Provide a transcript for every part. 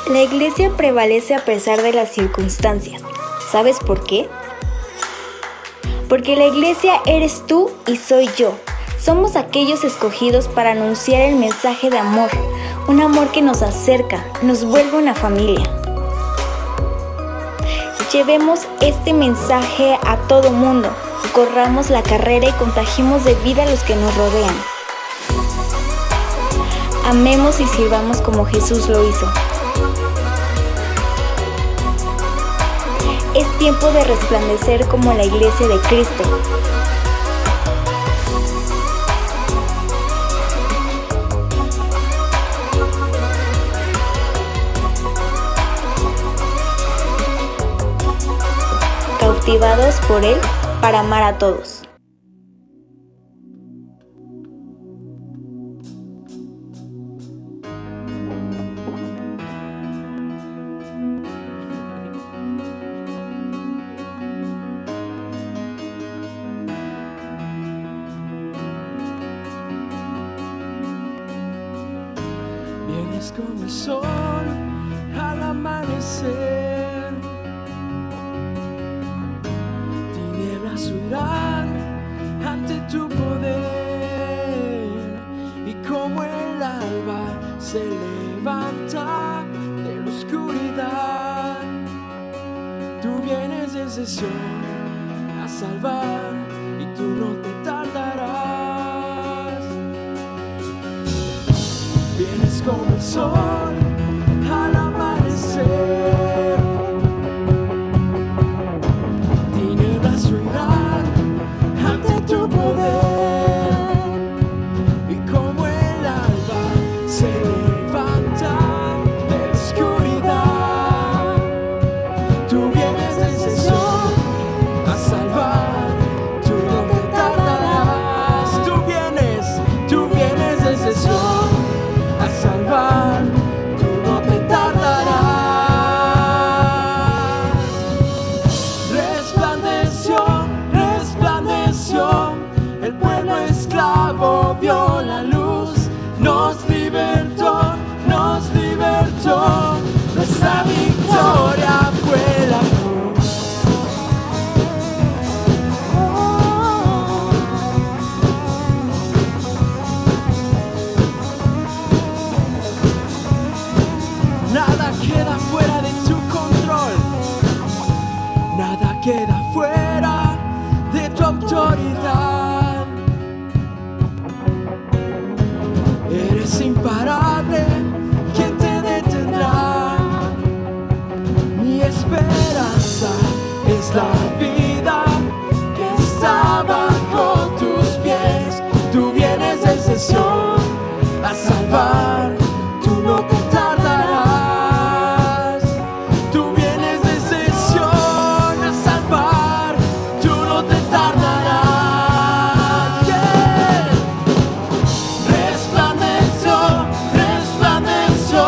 La iglesia prevalece a pesar de las circunstancias. ¿Sabes por qué? Porque la iglesia eres tú y soy yo. Somos aquellos escogidos para anunciar el mensaje de amor, un amor que nos acerca, nos vuelve una familia. Llevemos este mensaje a todo mundo, corramos la carrera y contagiemos de vida a los que nos rodean. Amemos y sirvamos como Jesús lo hizo. Es tiempo de resplandecer como la iglesia de Cristo. Cautivados por Él para amar a todos. Vienes como el sol al amanecer, tinieblas huirán ante tu poder, y como el alba se levanta de la oscuridad, tú vienes desde Sion a salvar, y tú no te tardarás. Vienes como el sol al amanecer, tinieblas huirán ante tu poder, y como el alba se levanta de la oscuridad, tú vienes desde Sion a salvar, tú no te tardarás. Tú vienes desde Sion a salvar, tú no te tardarás. Resplandeció, resplandeció, el pueblo esclavo vio la luz, nos libertó, nuestra victoria fue la cruz. Nada queda fuera de tu control, nada queda fuera de tu autoridad. Eres imparable, ¿quién te detendrá? Mi esperanza es la vida que está bajo tus pies. Tú vienes desde Sion a salvar, tú no te tardarás. Tú vienes desde Sion a salvar, tú no te tardarás. Yeah. Resplandeció, resplandeció,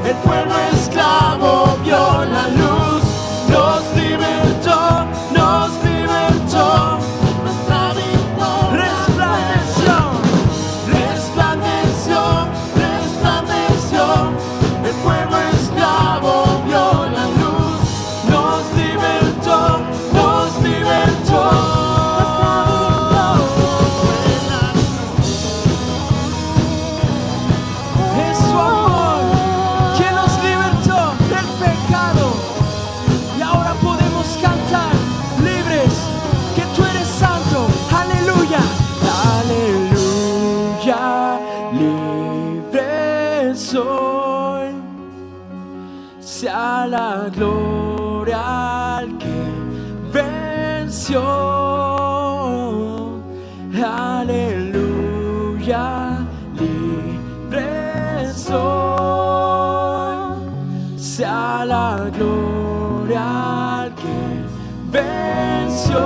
el pueblo esclavo vio la luz, nos libertó, nuestra victoria. Resplandeció, resplandeció, resplandeció, el pueblo esclavo vio la luz, nos libertó, es su amor quien nos libertó del pecado, y ahora podemos cantar libres que tú eres santo. Aleluya, aleluya, libre soy. Sea la gloria al que venció. Aleluya, libre soy. Sea la gloria al que venció.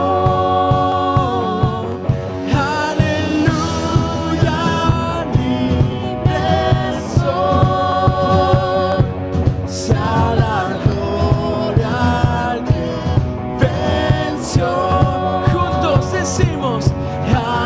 Aleluya, libre soy. Sea la gloria al que venció. Juntos decimos, aleluya.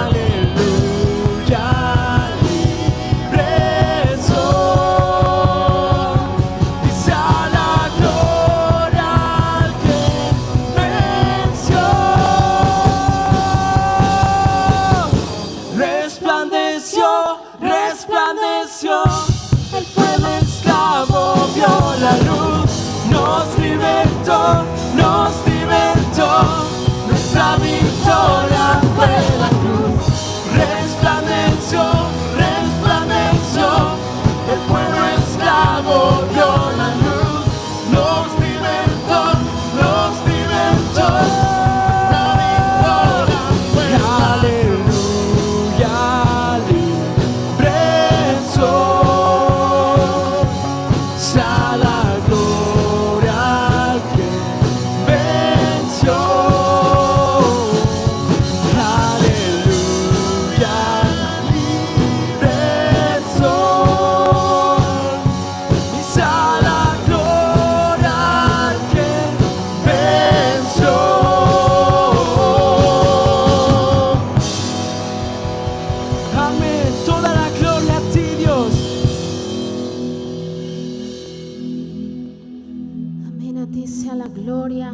gloria,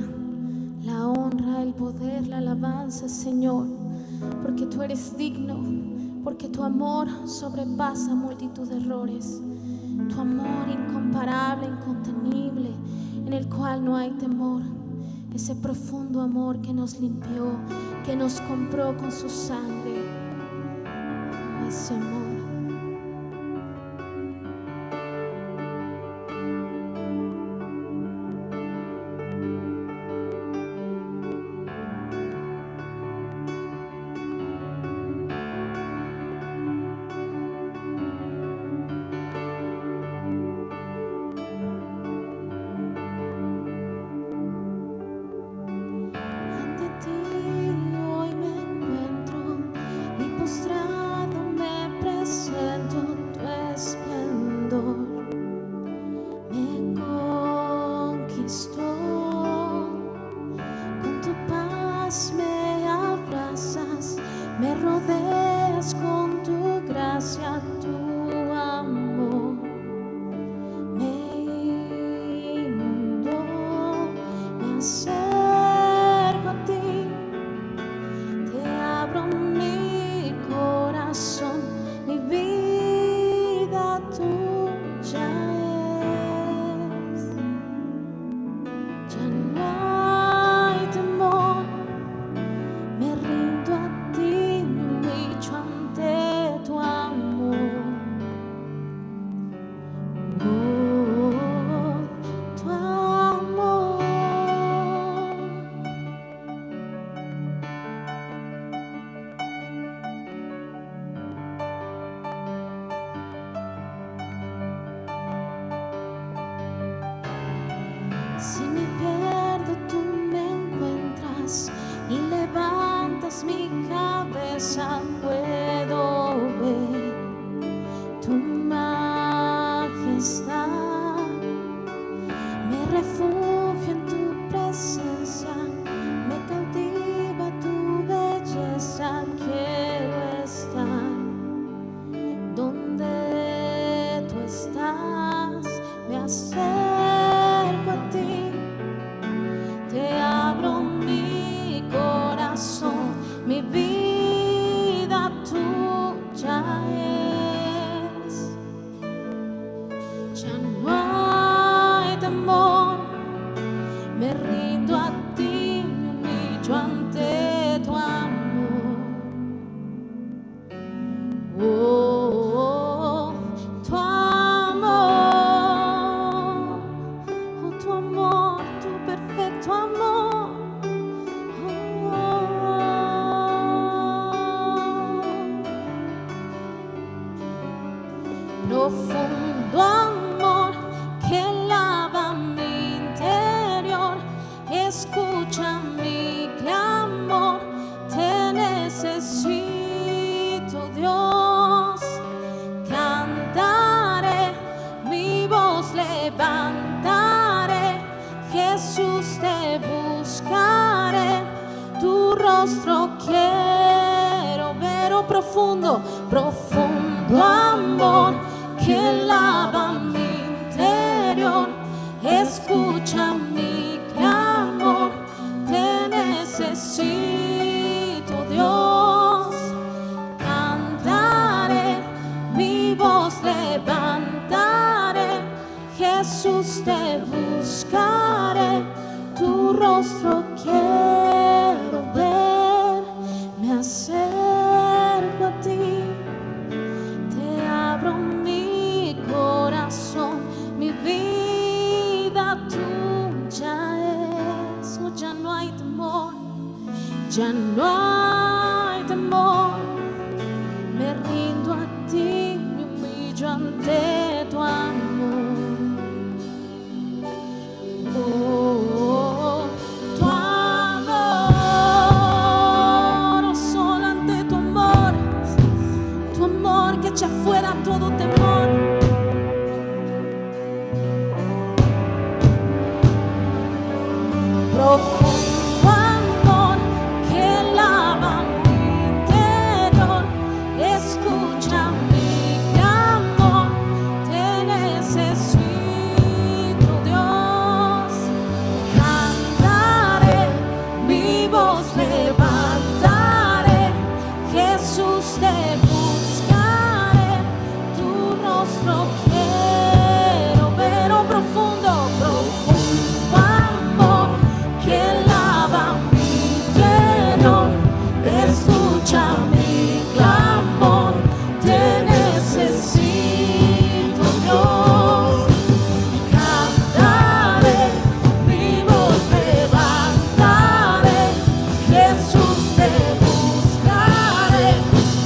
la honra, el poder, la alabanza, Señor, porque tú eres digno, porque tu amor sobrepasa multitud de errores, tu amor incomparable, incontenible, en el cual no hay temor, ese profundo amor que nos limpió, que nos compró con su sangre, ese amor. Me rodeas con tu gracia, tu amor me inundó, me acerco a ti, te abro mi corazón, mi vida tuya es, ya no hay temor, me rindo a ti. Ante tu amor, oh, tu amor. Si me pierdo, tú me encuentras y levantas mi cabeza. Puedo ver tu majestad, me refugio en tu presencia, me cautiva tu belleza. Quiero estar donde tú estás, me acerco a ti, te abro mi corazón, mi vida tuya es, ya no hay temor, me rindo a ti, me humillo ante tu amor, oh, tu amor, tu perfecto amor. Profundo amor que lava mi interior, escucha mi clamor, te necesito, Dios. Cantaré, mi voz levantaré, Jesús te buscaré, tu rostro quiero ver. Oh, profundo, profundo amor que lava mi interior, escucha mi clamor, te necesito, Dios. Cantaré, mi voz levantaré, Jesús te buscaré, tu rostro quiero ver, me acerco a ti, te abro mi corazón, mi vida tuya es. Oh, ya no hay temor, ya no hay temor, me rindo a ti, me humillo ante tu amor, oh, tu amor, oh, solo ante tu amor que echa fuera todo temor. Profundo amor que lava mi interior, escucha mi clamor, te necesito, Dios. Canta Jesús, te buscaré, tu rostro quiero ver, oh profundo, profundo amor que lava mi interior. Escucha mi clamor, te necesito, Dios. Cantaré, mi voz levantaré, Jesús, te buscaré,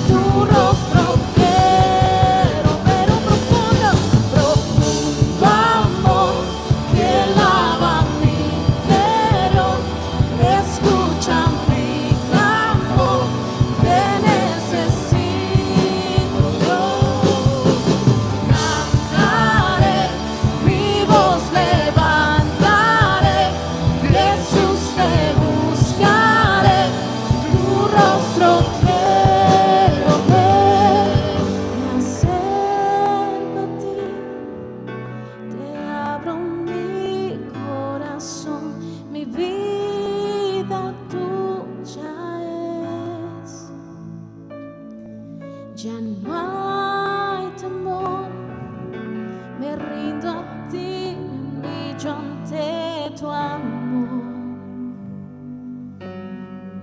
tu rostro quiero ver, un profundo, profundo amor que lava mi interior. Escucha mi clamor, te necesito, Dios. Cantaré, mi voz levantaré, Jesús, te buscaré, tu rostro quiero ver. Me acerco a ti, te abro mi corazón, mi vida tuya es. Ya no hay temor, me rindo a ti, me humillo ante tu amor.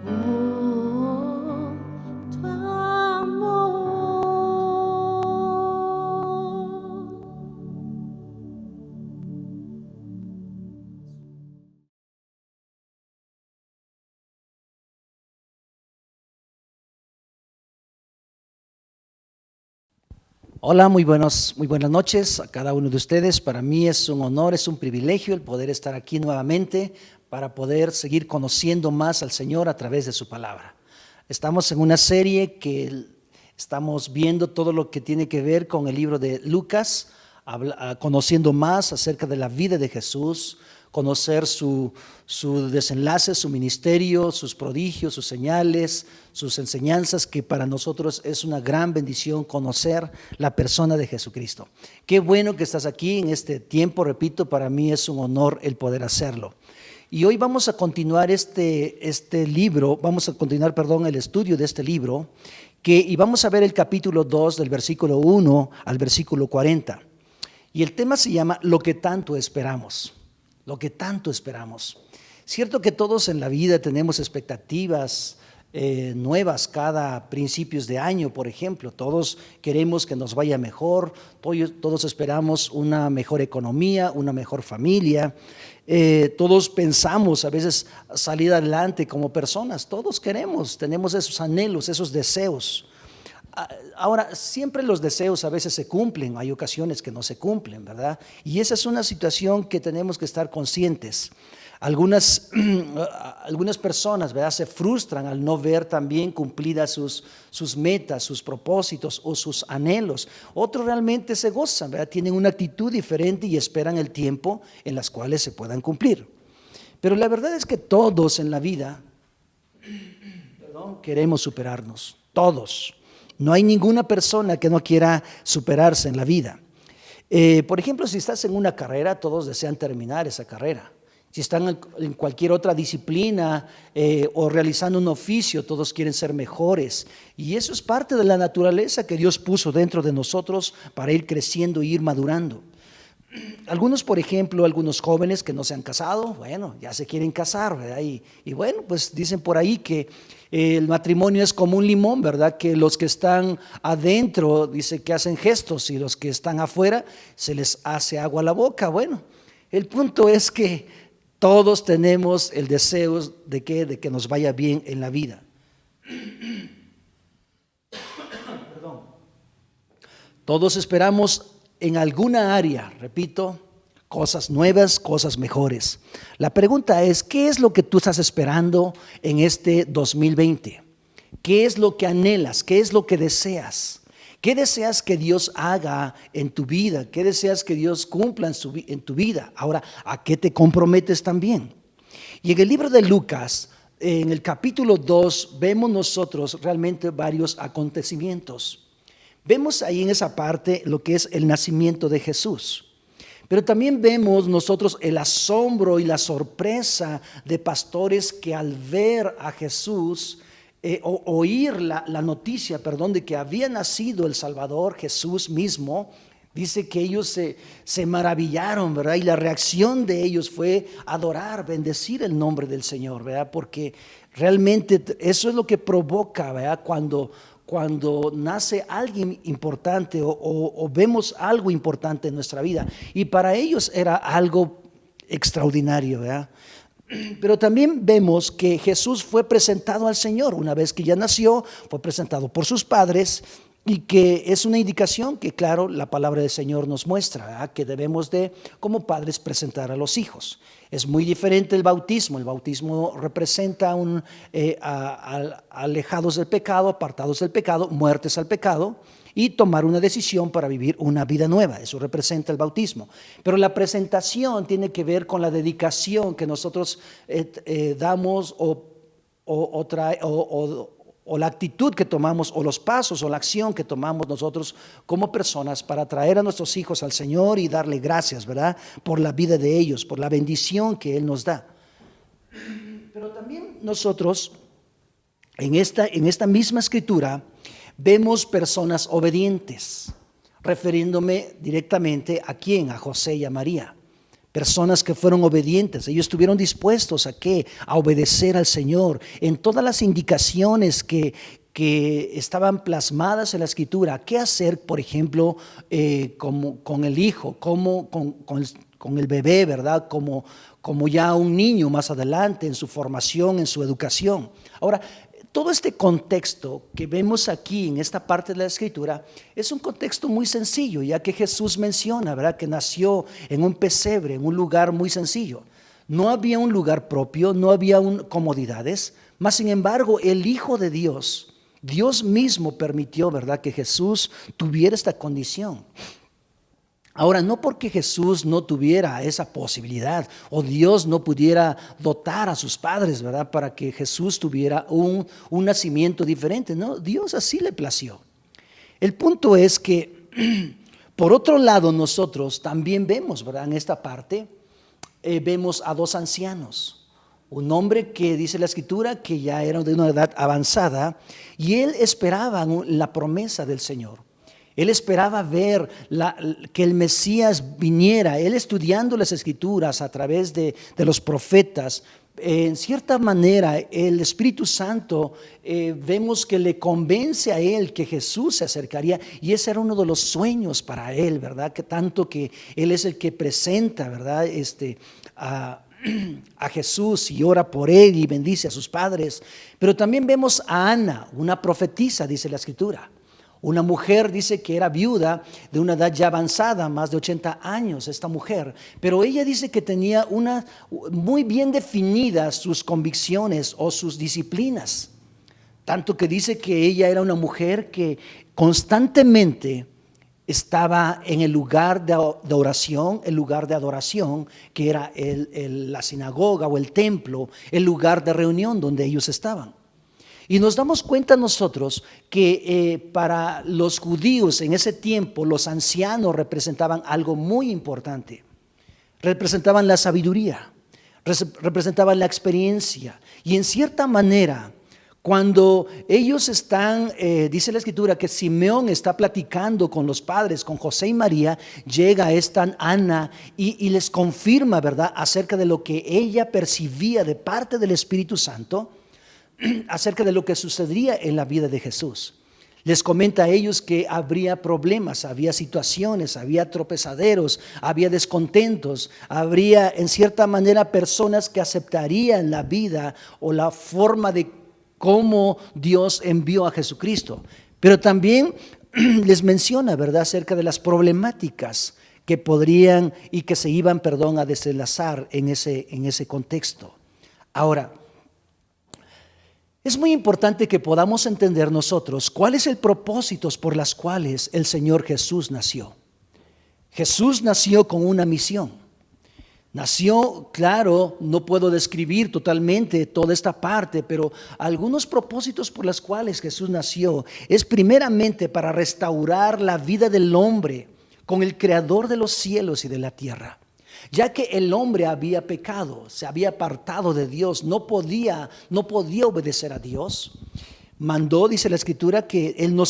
Oh, tu amor. Hola, muy buenas noches a cada uno de ustedes. Para mí es un honor, es un privilegio el poder estar aquí nuevamente para poder seguir conociendo más al Señor a través de su palabra. Estamos en una serie que estamos viendo todo lo que tiene que ver con el libro de Lucas, conociendo más acerca de la vida de Jesús, conocer su desenlace, su ministerio, sus prodigios, sus señales, sus enseñanzas, que para nosotros es una gran bendición conocer la persona de Jesucristo. Qué bueno que estás aquí en este tiempo, repito, para mí es un honor el poder hacerlo. Y hoy vamos a continuar el estudio de este libro, y vamos a ver el capítulo 2 del versículo 1 al versículo 40. Y el tema se llama Lo que tanto esperamos. Lo que tanto esperamos. Cierto que todos en la vida tenemos expectativas nuevas cada principios de año, por ejemplo. Todos queremos que nos vaya mejor, todos esperamos una mejor economía, una mejor familia. Todos pensamos a veces salir adelante como personas. Todos tenemos esos anhelos, esos deseos. Ahora, siempre los deseos a veces se cumplen, hay ocasiones que no se cumplen, ¿verdad? Y esa es una situación que tenemos que estar conscientes. Algunas personas, ¿verdad?, se frustran al no ver también cumplidas sus metas, sus propósitos o sus anhelos. Otros realmente se gozan, ¿verdad?, tienen una actitud diferente y esperan el tiempo en las cuales se puedan cumplir. Pero la verdad es que todos en la vida, queremos superarnos, todos. No hay ninguna persona que no quiera superarse en la vida. Por ejemplo, si estás en una carrera, todos desean terminar esa carrera. Si están en cualquier otra disciplina o realizando un oficio, todos quieren ser mejores. Y eso es parte de la naturaleza que Dios puso dentro de nosotros para ir creciendo e ir madurando. Algunos, por ejemplo, algunos jóvenes que no se han casado, bueno, ya se quieren casar, ¿verdad? Y bueno, pues dicen por ahí que el matrimonio es como un limón, ¿verdad? Que los que están adentro, dice que hacen gestos, y los que están afuera se les hace agua a la boca. Bueno, el punto es que todos tenemos el deseo de que nos vaya bien en la vida. Perdón. Todos esperamos en alguna área, repito, cosas nuevas, cosas mejores. La pregunta es, ¿qué es lo que tú estás esperando en este 2020? ¿Qué es lo que anhelas? ¿Qué es lo que deseas? ¿Qué deseas que Dios haga en tu vida? ¿Qué deseas que Dios cumpla en tu vida? Ahora, ¿a qué te comprometes también? Y en el libro de Lucas, en el capítulo 2, vemos nosotros realmente varios acontecimientos. Vemos ahí en esa parte lo que es el nacimiento de Jesús. Pero también vemos nosotros el asombro y la sorpresa de pastores que al ver a Jesús oír la noticia, de que había nacido el Salvador, Jesús mismo, dice que ellos se maravillaron, ¿verdad? Y la reacción de ellos fue adorar, bendecir el nombre del Señor, ¿verdad? Porque realmente eso es lo que provoca, ¿verdad? Cuando nace alguien importante o vemos algo importante en nuestra vida. Y para ellos era algo extraordinario, ¿verdad? Pero también vemos que Jesús fue presentado al Señor. Una vez que ya nació, fue presentado por sus padres, y que es una indicación que, claro, la palabra del Señor nos muestra, ¿verdad? Que debemos de, como padres, presentar a los hijos. Es muy diferente el bautismo. El bautismo representa alejados del pecado, apartados del pecado, muertes al pecado, y tomar una decisión para vivir una vida nueva. Eso representa el bautismo. Pero la presentación tiene que ver con la dedicación que nosotros damos o la actitud que tomamos, o los pasos o la acción que tomamos nosotros como personas para traer a nuestros hijos al Señor y darle gracias, ¿verdad? Por la vida de ellos, por la bendición que Él nos da. Pero también nosotros, en esta misma escritura, vemos personas obedientes, refiriéndome directamente ¿a quién? A José y a María. Personas que fueron obedientes. Ellos estuvieron dispuestos ¿a qué? A obedecer al Señor en todas las indicaciones que estaban plasmadas en la escritura. ¿Qué hacer, por ejemplo, con el hijo, con el bebé, ¿verdad? Como ya un niño más adelante en su formación, en su educación. Ahora, todo este contexto que vemos aquí en esta parte de la escritura es un contexto muy sencillo, ya que Jesús menciona, ¿verdad?, que nació en un pesebre, en un lugar muy sencillo. No había un lugar propio, no había comodidades, mas sin embargo el Hijo de Dios, Dios mismo permitió, ¿verdad?, que Jesús tuviera esta condición. Ahora, no porque Jesús no tuviera esa posibilidad o Dios no pudiera dotar a sus padres, ¿verdad?, para que Jesús tuviera un nacimiento diferente. No, Dios así le plació. El punto es que, por otro lado, nosotros también vemos, ¿verdad?, en esta parte, vemos a dos ancianos. Un hombre que dice la escritura que ya era de una edad avanzada y él esperaba la promesa del Señor. Él esperaba ver que el Mesías viniera. Él, estudiando las escrituras a través de los profetas, en cierta manera el Espíritu Santo vemos que le convence a él que Jesús se acercaría, y ese era uno de los sueños para él, ¿verdad? Que tanto que él es el que presenta, ¿verdad?, a Jesús y ora por él y bendice a sus padres. Pero también vemos a Ana, una profetisa, dice la escritura. Una mujer, dice que era viuda de una edad ya avanzada, más de 80 años esta mujer, pero ella dice que tenía muy bien definidas sus convicciones o sus disciplinas, tanto que dice que ella era una mujer que constantemente estaba en el lugar de oración, el lugar de adoración, que era la sinagoga o el templo, el lugar de reunión donde ellos estaban. Y nos damos cuenta nosotros que para los judíos en ese tiempo los ancianos representaban algo muy importante. Representaban la sabiduría, representaban la experiencia. Y en cierta manera, cuando ellos están, dice la escritura que Simeón está platicando con los padres, con José y María, llega esta Ana y les confirma, ¿verdad?, acerca de lo que ella percibía de parte del Espíritu Santo, acerca de lo que sucedería en la vida de Jesús. Les comenta a ellos que habría problemas, había situaciones, había tropezaderos, había descontentos, habría en cierta manera personas que aceptarían la vida o la forma de cómo Dios envió a Jesucristo. Pero también les menciona, ¿verdad?, acerca de las problemáticas que podrían y que se iban, a desenlazar en ese contexto. Ahora, es muy importante que podamos entender nosotros cuál es el propósito por las cuales el Señor Jesús nació. Jesús nació con una misión. Nació, claro, no puedo describir totalmente toda esta parte, pero algunos propósitos por los cuales Jesús nació es primeramente para restaurar la vida del hombre con el Creador de los cielos y de la tierra. Ya que el hombre había pecado, se había apartado de Dios, no podía obedecer a Dios. mandó, dice la Escritura, que Él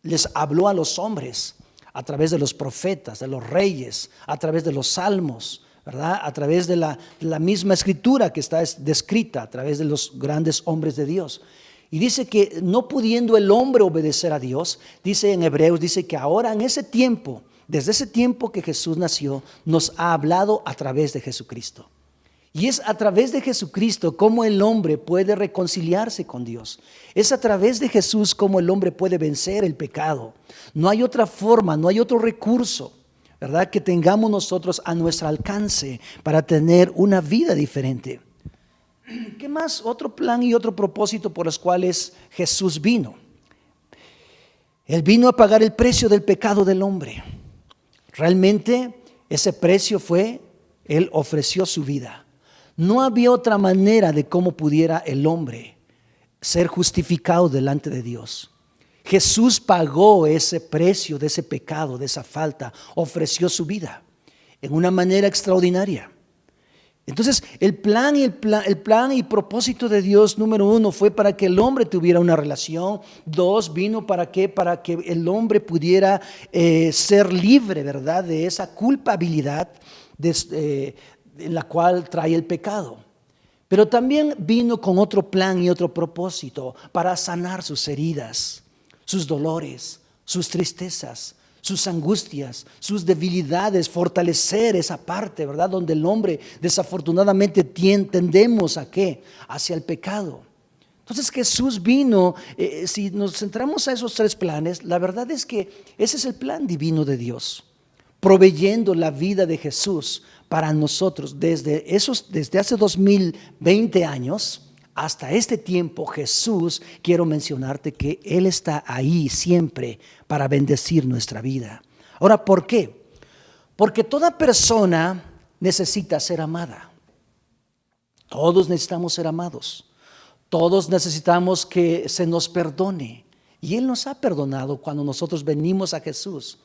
les habló a los hombres a través de los profetas, de los reyes, a través de los salmos, ¿verdad? A través de la misma Escritura que está descrita, a través de los grandes hombres de Dios. Y dice que no pudiendo el hombre obedecer a Dios, dice en Hebreos, dice que ahora en ese tiempo, desde ese tiempo que Jesús nació, nos ha hablado a través de Jesucristo. Y es a través de Jesucristo como el hombre puede reconciliarse con Dios. Es a través de Jesús como el hombre puede vencer el pecado. No hay otra forma, no hay otro recurso, ¿verdad?, que tengamos nosotros a nuestro alcance para tener una vida diferente. ¿Qué más? Otro plan y otro propósito por los cuales Jesús vino. Él vino a pagar el precio del pecado del hombre. Realmente ese precio fue, Él ofreció su vida. No había otra manera de cómo pudiera el hombre ser justificado delante de Dios. Jesús pagó ese precio de ese pecado, de esa falta, ofreció su vida en una manera extraordinaria. Entonces, el plan y propósito de Dios, número 1, fue para que el hombre tuviera una relación. 2, vino para qué? Para que el hombre pudiera ser libre, ¿verdad?, de esa culpabilidad en la cual trae el pecado. Pero también vino con otro plan y otro propósito para sanar sus heridas, sus dolores, sus tristezas, sus angustias, sus debilidades, fortalecer esa parte, ¿verdad?, donde el hombre desafortunadamente tendemos ¿a qué? Hacia el pecado. Entonces Jesús vino, si nos centramos a esos 3 planes, la verdad es que ese es el plan divino de Dios, proveyendo la vida de Jesús para nosotros desde hace 2020 años hasta este tiempo. Jesús, quiero mencionarte que Él está ahí siempre para bendecir nuestra vida. Ahora, ¿por qué? Porque toda persona necesita ser amada. Todos necesitamos ser amados. Todos necesitamos que se nos perdone. Y Él nos ha perdonado cuando nosotros venimos a Jesús.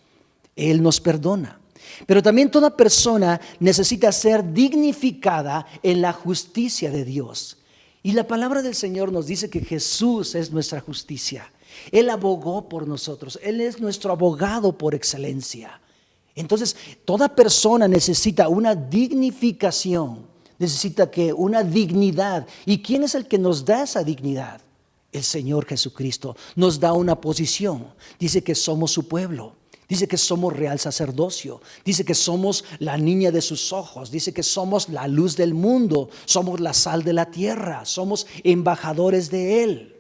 Él nos perdona. Pero también toda persona necesita ser dignificada en la justicia de Dios. Y la palabra del Señor nos dice que Jesús es nuestra justicia. Él abogó por nosotros. Él es nuestro abogado por excelencia. Entonces, toda persona necesita una dignificación, necesita una dignidad. ¿Y quién es el que nos da esa dignidad? El Señor Jesucristo nos da una posición. Dice que somos su pueblo. Dice que somos real sacerdocio. Dice que somos la niña de sus ojos. Dice que somos la luz del mundo. Somos la sal de la tierra. Somos embajadores de Él.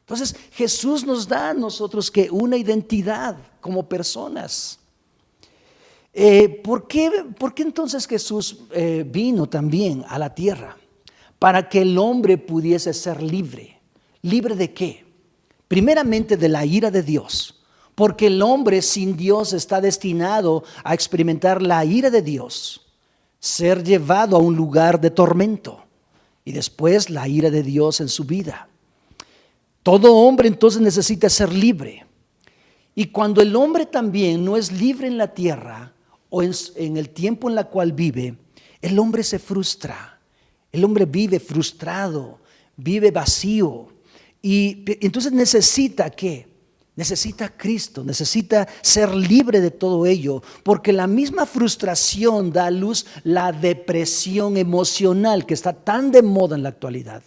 Entonces Jesús nos da a nosotros que una identidad como personas. ¿Por qué entonces Jesús vino también a la tierra? Para que el hombre pudiese ser libre. ¿Libre de qué? Primeramente de la ira de Dios. Porque el hombre sin Dios está destinado a experimentar la ira de Dios, ser llevado a un lugar de tormento y después la ira de Dios en su vida. Todo hombre entonces necesita ser libre. Y cuando el hombre también no es libre en la tierra o en el tiempo en el cual vive, el hombre se frustra. El hombre vive frustrado, vive vacío. Y entonces necesita ¿qué? Necesita a Cristo, necesita ser libre de todo ello, porque la misma frustración da a luz la depresión emocional que está tan de moda en la actualidad.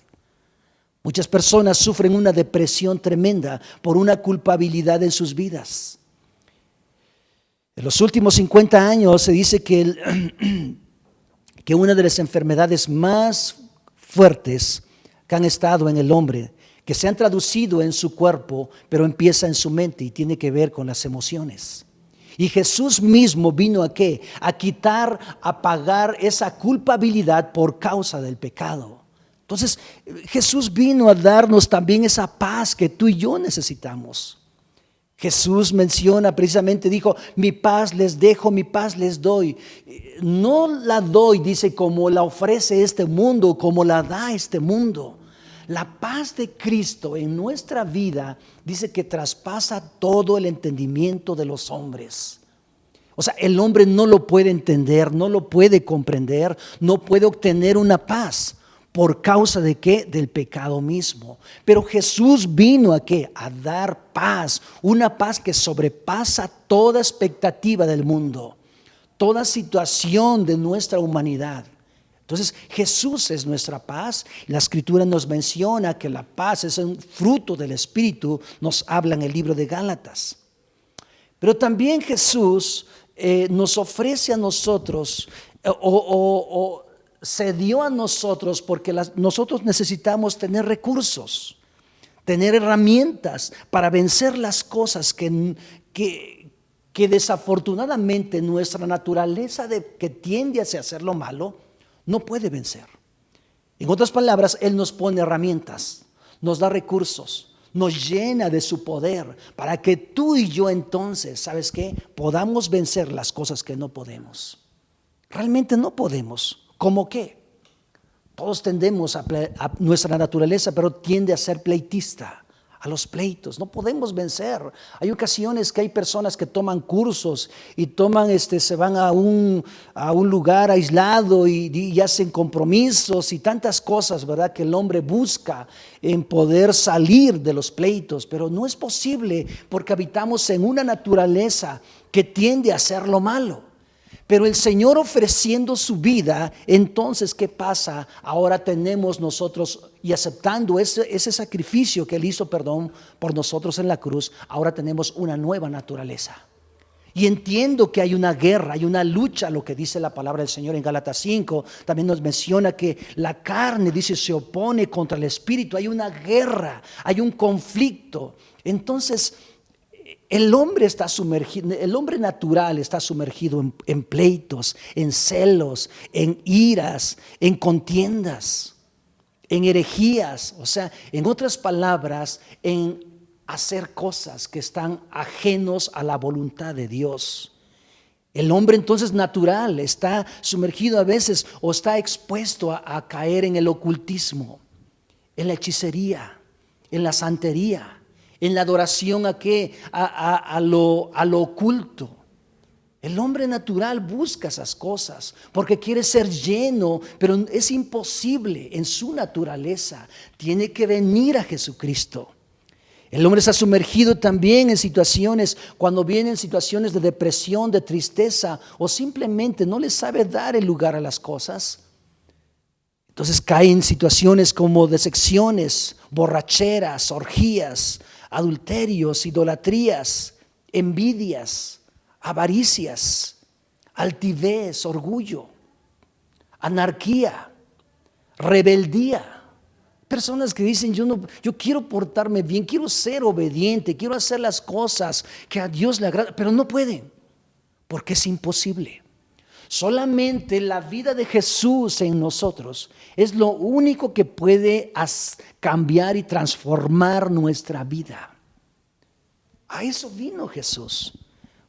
Muchas personas sufren una depresión tremenda por una culpabilidad en sus vidas. En los últimos 50 años se dice que una de las enfermedades más fuertes que han estado en el hombre, que se han traducido en su cuerpo, pero empieza en su mente y tiene que ver con las emociones. Y Jesús mismo vino ¿a qué? A quitar, a pagar esa culpabilidad por causa del pecado. Entonces, Jesús vino a darnos también esa paz que tú y yo necesitamos. Jesús menciona precisamente, dijo, mi paz les dejo, mi paz les doy. No la doy, dice, como la ofrece este mundo, como la da este mundo. La paz de Cristo en nuestra vida dice que traspasa todo el entendimiento de los hombres. O sea, el hombre no lo puede entender, no lo puede comprender, no puede obtener una paz, ¿Por causa de qué? Del pecado mismo. Pero Jesús vino ¿a qué? A dar paz, una paz que sobrepasa toda expectativa del mundo, toda situación de nuestra humanidad. Entonces Jesús es nuestra paz. La Escritura nos menciona que la paz es un fruto del Espíritu, nos habla en el libro de Gálatas. Pero también Jesús nos ofrece a nosotros se dio a nosotros porque nosotros necesitamos tener recursos, tener herramientas para vencer las cosas que desafortunadamente nuestra naturaleza que tiende hacia hacer lo malo no puede vencer. En otras palabras, Él nos pone herramientas, nos da recursos, nos llena de su poder para que tú y yo entonces, ¿sabes qué? Podamos vencer las cosas que no podemos. Realmente no podemos. ¿Cómo qué? Todos tendemos a nuestra naturaleza, pero tiende a ser pleitista, a los pleitos. No podemos vencer. Hay ocasiones que hay personas que toman cursos y se van a un lugar aislado y hacen compromisos y tantas cosas, ¿verdad? Que el hombre busca en poder salir de los pleitos, pero no es posible porque habitamos en una naturaleza que tiende a hacer lo malo. Pero el Señor ofreciendo su vida, entonces ¿qué pasa? Ahora tenemos nosotros, y aceptando ese sacrificio que Él hizo, por nosotros en la cruz, ahora tenemos una nueva naturaleza. Y entiendo que hay una guerra, hay una lucha, lo que dice la palabra del Señor en Gálatas 5. También nos menciona que la carne, dice, se opone contra el Espíritu. Hay una guerra, hay un conflicto. Entonces el hombre está sumergido, el hombre natural está sumergido en pleitos, en celos, en iras, en contiendas, en herejías. O sea, en otras palabras, en hacer cosas que están ajenos a la voluntad de Dios. El hombre entonces natural está sumergido a veces o está expuesto a caer en el ocultismo, en la hechicería, en la santería, en la adoración a lo oculto. El hombre natural busca esas cosas porque quiere ser lleno, pero es imposible en su naturaleza. Tiene que venir a Jesucristo. El hombre está sumergido también en situaciones, cuando vienen situaciones de depresión, de tristeza, o simplemente no le sabe dar el lugar a las cosas. Entonces cae en situaciones como decepciones, borracheras, orgías, adulterios, idolatrías, envidias, avaricias, altivez, orgullo, anarquía, rebeldía. Personas que dicen, yo quiero portarme bien, quiero ser obediente, quiero hacer las cosas que a Dios le agradan, pero no pueden, porque es imposible. Solamente la vida de Jesús en nosotros es lo único que puede cambiar y transformar nuestra vida. A eso vino Jesús.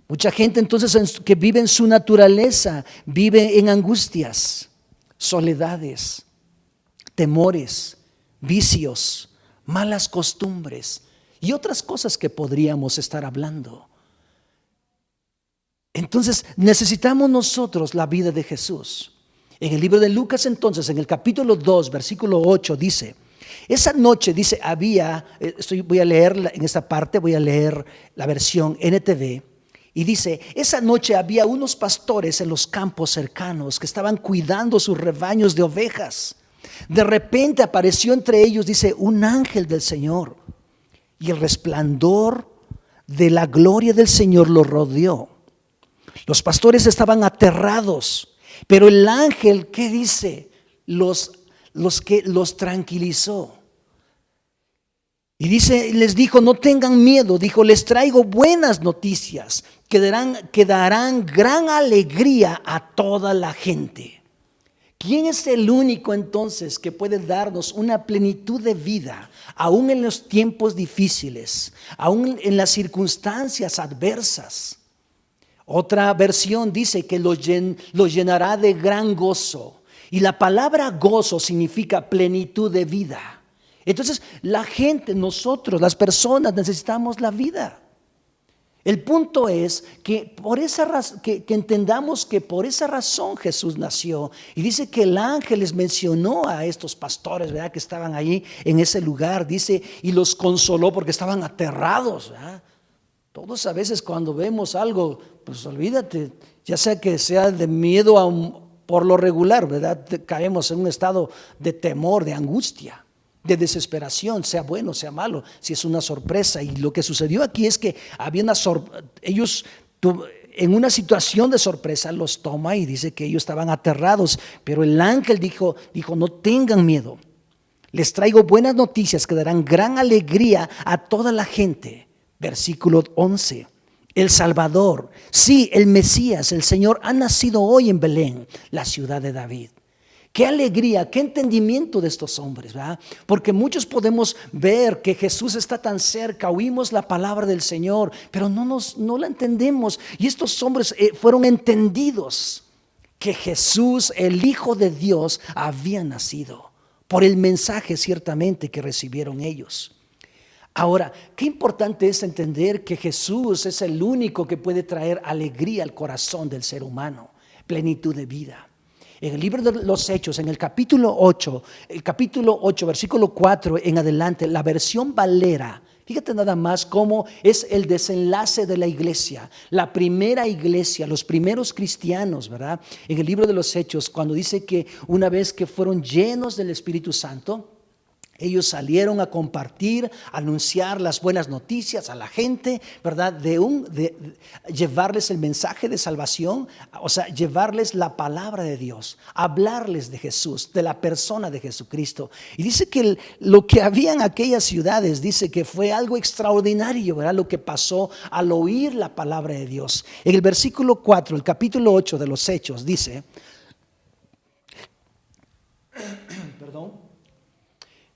Mucha gente entonces que vive en su naturaleza, vive en angustias, soledades, temores, vicios, malas costumbres y otras cosas que podríamos estar hablando. Entonces necesitamos nosotros la vida de Jesús. En el libro de Lucas entonces, en el capítulo 2, versículo 8 dice, esa noche dice voy a leer en esta parte, voy a leer la versión NTV, y dice, esa noche había unos pastores en los campos cercanos que estaban cuidando sus rebaños de ovejas. De repente apareció entre ellos, dice, un ángel del Señor, y el resplandor de la gloria del Señor los rodeó. Los pastores estaban aterrados, pero el ángel, ¿qué dice? Los tranquilizó. Y dice, les dijo, no tengan miedo, dijo, les traigo buenas noticias que darán gran alegría a toda la gente. ¿Quién es el único entonces que puede darnos una plenitud de vida, aún en los tiempos difíciles, aún en las circunstancias adversas? Otra versión dice que los llenará de gran gozo. Y la palabra gozo significa plenitud de vida. Entonces la gente, nosotros, las personas necesitamos la vida. El punto es que, que entendamos que por esa razón Jesús nació. Y dice que el ángel les mencionó a estos pastores, ¿verdad?, que estaban allí en ese lugar. Dice, y los consoló porque estaban aterrados, ¿verdad? Todos a veces cuando vemos algo, pues olvídate, ya sea que sea de miedo por lo regular, ¿verdad? Caemos en un estado de temor, de angustia, de desesperación, sea bueno, sea malo, si es una sorpresa. Y lo que sucedió aquí es que había ellos en una situación de sorpresa los toma y dice que ellos estaban aterrados, pero el ángel dijo, no tengan miedo, les traigo buenas noticias que darán gran alegría a toda la gente. Versículo 11. El Salvador, sí, el Mesías, el Señor, ha nacido hoy en Belén, la ciudad de David. Qué alegría, qué entendimiento de estos hombres, ¿verdad? Porque muchos podemos ver que Jesús está tan cerca, oímos la palabra del Señor, pero no la entendemos. Y estos hombres fueron entendidos que Jesús, el Hijo de Dios, había nacido por el mensaje ciertamente que recibieron ellos. Ahora, qué importante es entender que Jesús es el único que puede traer alegría al corazón del ser humano, plenitud de vida. En el libro de los Hechos, en el capítulo 8, versículo 4 en adelante, la versión Valera, fíjate nada más cómo es el desenlace de la iglesia, la primera iglesia, los primeros cristianos, ¿verdad? En el libro de los Hechos, cuando dice que una vez que fueron llenos del Espíritu Santo, ellos salieron a compartir, a anunciar las buenas noticias a la gente, ¿verdad? De llevarles el mensaje de salvación, o sea, llevarles la palabra de Dios, hablarles de Jesús, de la persona de Jesucristo. Y dice que lo que había en aquellas ciudades, dice que fue algo extraordinario, ¿verdad? Lo que pasó al oír la palabra de Dios. En el versículo 4, el capítulo 8 de los Hechos, dice,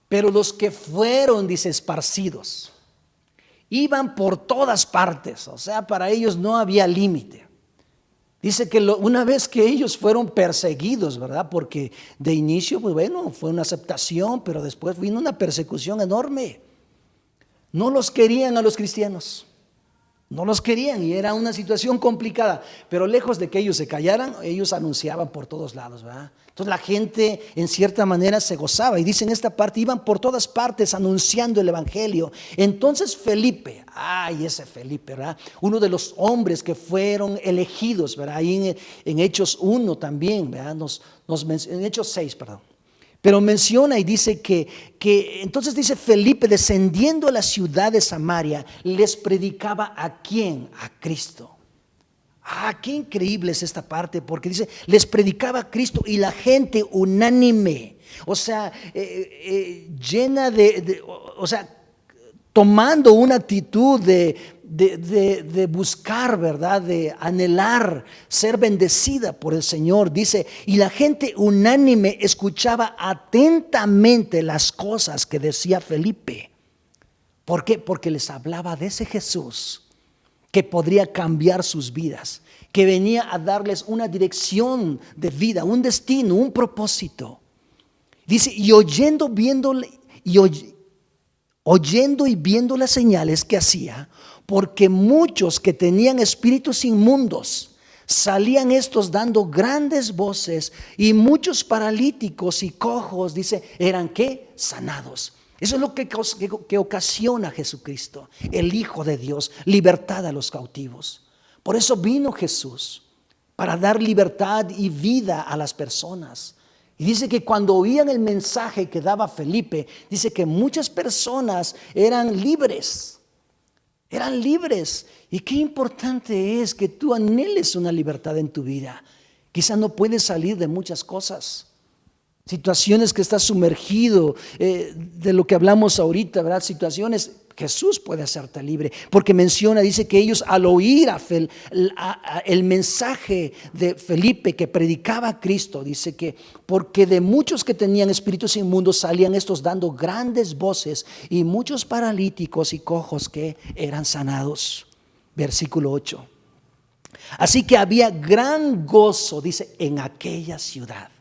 pero los que fueron, dice, esparcidos, iban por todas partes, o sea, para ellos no había límite. Dice que una vez que ellos fueron perseguidos, ¿verdad? Porque de inicio, pues bueno, fue una aceptación, pero después vino una persecución enorme. No los querían a los cristianos, no los querían y era una situación complicada, pero lejos de que ellos se callaran, ellos anunciaban por todos lados, ¿verdad? Entonces la gente en cierta manera se gozaba y dice en esta parte, iban por todas partes anunciando el evangelio. Entonces Felipe, ese Felipe, ¿verdad? Uno de los hombres que fueron elegidos, ¿verdad? Ahí en Hechos 1 también, ¿verdad? En Hechos 6, perdón. Pero menciona y dice que entonces dice Felipe, descendiendo a la ciudad de Samaria, les predicaba ¿a quién? A Cristo. Qué increíble es esta parte, porque dice, les predicaba a Cristo y la gente unánime, o sea, llena o sea, tomando una actitud de buscar, ¿verdad? De anhelar ser bendecida por el Señor. Dice, y la gente unánime escuchaba atentamente las cosas que decía Felipe. ¿Por qué? Porque les hablaba de ese Jesús que podría cambiar sus vidas, que venía a darles una dirección de vida, un destino, un propósito. Dice, y oyendo y viendo las señales que hacía, porque muchos que tenían espíritus inmundos, salían estos dando grandes voces, y muchos paralíticos y cojos, dice, eran ¿qué? Sanados. Eso es lo que ocasiona Jesucristo, el Hijo de Dios, libertad a los cautivos. Por eso vino Jesús, para dar libertad y vida a las personas. Y dice que cuando oían el mensaje que daba Felipe, dice que muchas personas eran libres. Eran libres. Y qué importante es que tú anheles una libertad en tu vida. Quizá no puedes salir de muchas cosas, situaciones que estás sumergido, de lo que hablamos ahorita, ¿verdad? Situaciones, Jesús puede hacerte libre, porque menciona, dice que ellos al oír el mensaje de Felipe que predicaba a Cristo, dice que porque de muchos que tenían espíritus inmundos salían estos dando grandes voces, y muchos paralíticos y cojos que eran sanados. Versículo 8. Así que había gran gozo, dice, en aquella ciudad.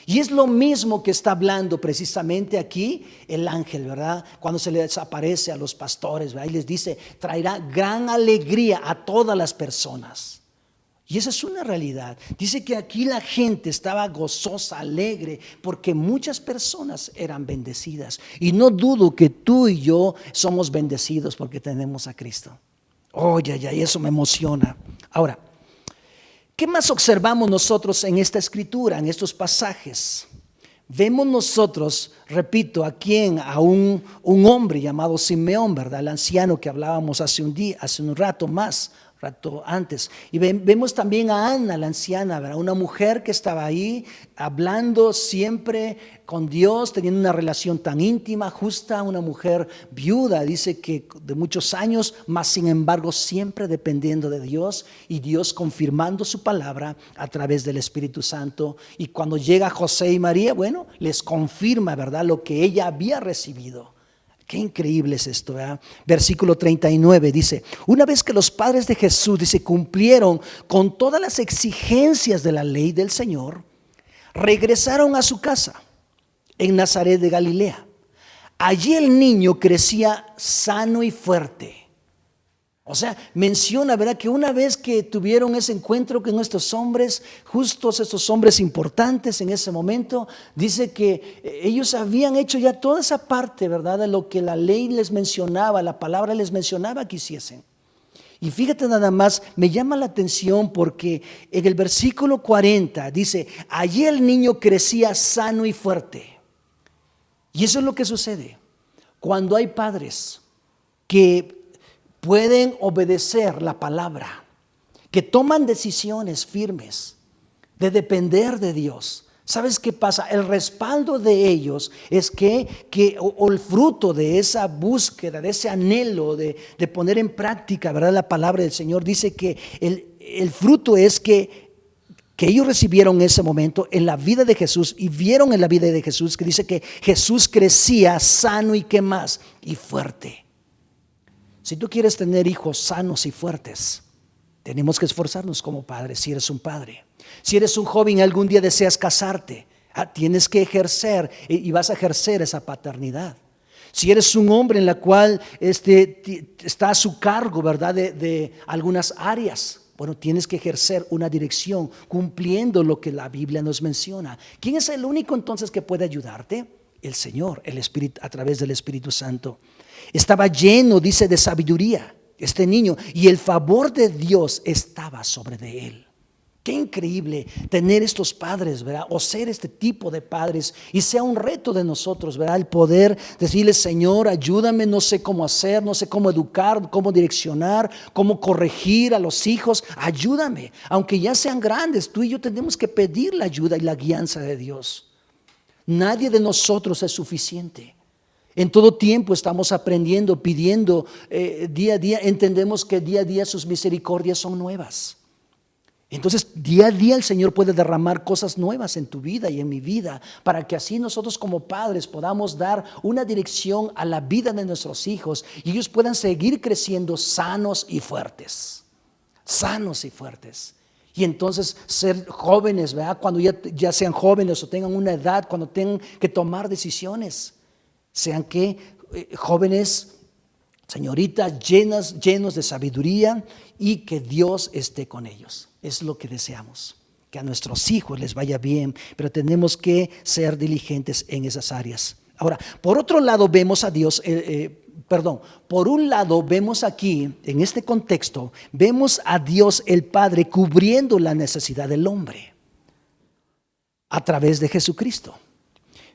Y es lo mismo que está hablando precisamente aquí el ángel, ¿verdad? Cuando se les aparece a los pastores, ¿verdad? Y les dice, traerá gran alegría a todas las personas. Y esa es una realidad. Dice que aquí la gente estaba gozosa, alegre, porque muchas personas eran bendecidas. Y no dudo que tú y yo somos bendecidos porque tenemos a Cristo. Oye, y eso me emociona. Ahora, ¿qué más observamos nosotros en esta escritura, en estos pasajes? Vemos nosotros, repito, a un hombre llamado Simeón, ¿verdad? El anciano que hablábamos hace un rato antes. Y vemos también a Ana, la anciana, ¿verdad? Una mujer que estaba ahí hablando siempre con Dios, teniendo una relación tan íntima, justa, una mujer viuda, dice que de muchos años, mas sin embargo siempre dependiendo de Dios y Dios confirmando su palabra a través del Espíritu Santo. Y cuando llega José y María, bueno, les confirma, ¿verdad?, lo que ella había recibido. Qué increíble es esto, ¿verdad? Versículo 39 dice, una vez que los padres de Jesús, dice, cumplieron con todas las exigencias de la ley del Señor, regresaron a su casa en Nazaret de Galilea. Allí el niño crecía sano y fuerte. O sea, menciona, ¿verdad?, que una vez que tuvieron ese encuentro con estos hombres justos, estos hombres importantes en ese momento, dice que ellos habían hecho ya toda esa parte, ¿verdad?, de lo que la ley les mencionaba, la palabra les mencionaba que hiciesen. Y fíjate nada más, me llama la atención porque en el versículo 40 dice, allí el niño crecía sano y fuerte. Y eso es lo que sucede cuando hay padres que pueden obedecer la palabra, que toman decisiones firmes de depender de Dios. ¿Sabes qué pasa? El respaldo de ellos es que el fruto de esa búsqueda, de ese anhelo de poner en práctica, ¿verdad?, la palabra del Señor, dice que el fruto es que ellos recibieron en ese momento en la vida de Jesús y vieron en la vida de Jesús, que dice que Jesús crecía sano y ¿qué más? Y fuerte. Si tú quieres tener hijos sanos y fuertes, tenemos que esforzarnos como padres. Si eres un padre, si eres un joven y algún día deseas casarte, tienes que ejercer y vas a ejercer esa paternidad. Si eres un hombre en la cual está a su cargo, ¿verdad?, de algunas áreas, bueno, tienes que ejercer una dirección cumpliendo lo que la Biblia nos menciona. ¿Quién es el único entonces que puede ayudarte? El Señor, el Espíritu, a través del Espíritu Santo. Estaba lleno, dice, de sabiduría este niño, y el favor de Dios estaba sobre de él. Qué increíble tener estos padres, ¿verdad? O ser este tipo de padres, y sea un reto de nosotros, ¿verdad?, el poder decirle, Señor, ayúdame, no sé cómo hacer, no sé cómo educar, cómo direccionar, cómo corregir a los hijos, ayúdame. Aunque ya sean grandes, tú y yo tenemos que pedir la ayuda y la guianza de Dios. Nadie de nosotros es suficiente. En todo tiempo estamos aprendiendo, pidiendo día a día. Entendemos que día a día sus misericordias son nuevas. Entonces día a día el Señor puede derramar cosas nuevas en tu vida y en mi vida, para que así nosotros como padres podamos dar una dirección a la vida de nuestros hijos y ellos puedan seguir creciendo sanos y fuertes. Sanos y fuertes. Y entonces ser jóvenes, ¿verdad?, cuando ya sean jóvenes o tengan una edad, cuando tengan que tomar decisiones, sean que jóvenes, señoritas, llenos de sabiduría, y que Dios esté con ellos. Es lo que deseamos, que a nuestros hijos les vaya bien, pero tenemos que ser diligentes en esas áreas. Ahora, por otro lado vemos a Dios, por un lado vemos aquí, en este contexto, vemos a Dios el Padre cubriendo la necesidad del hombre a través de Jesucristo.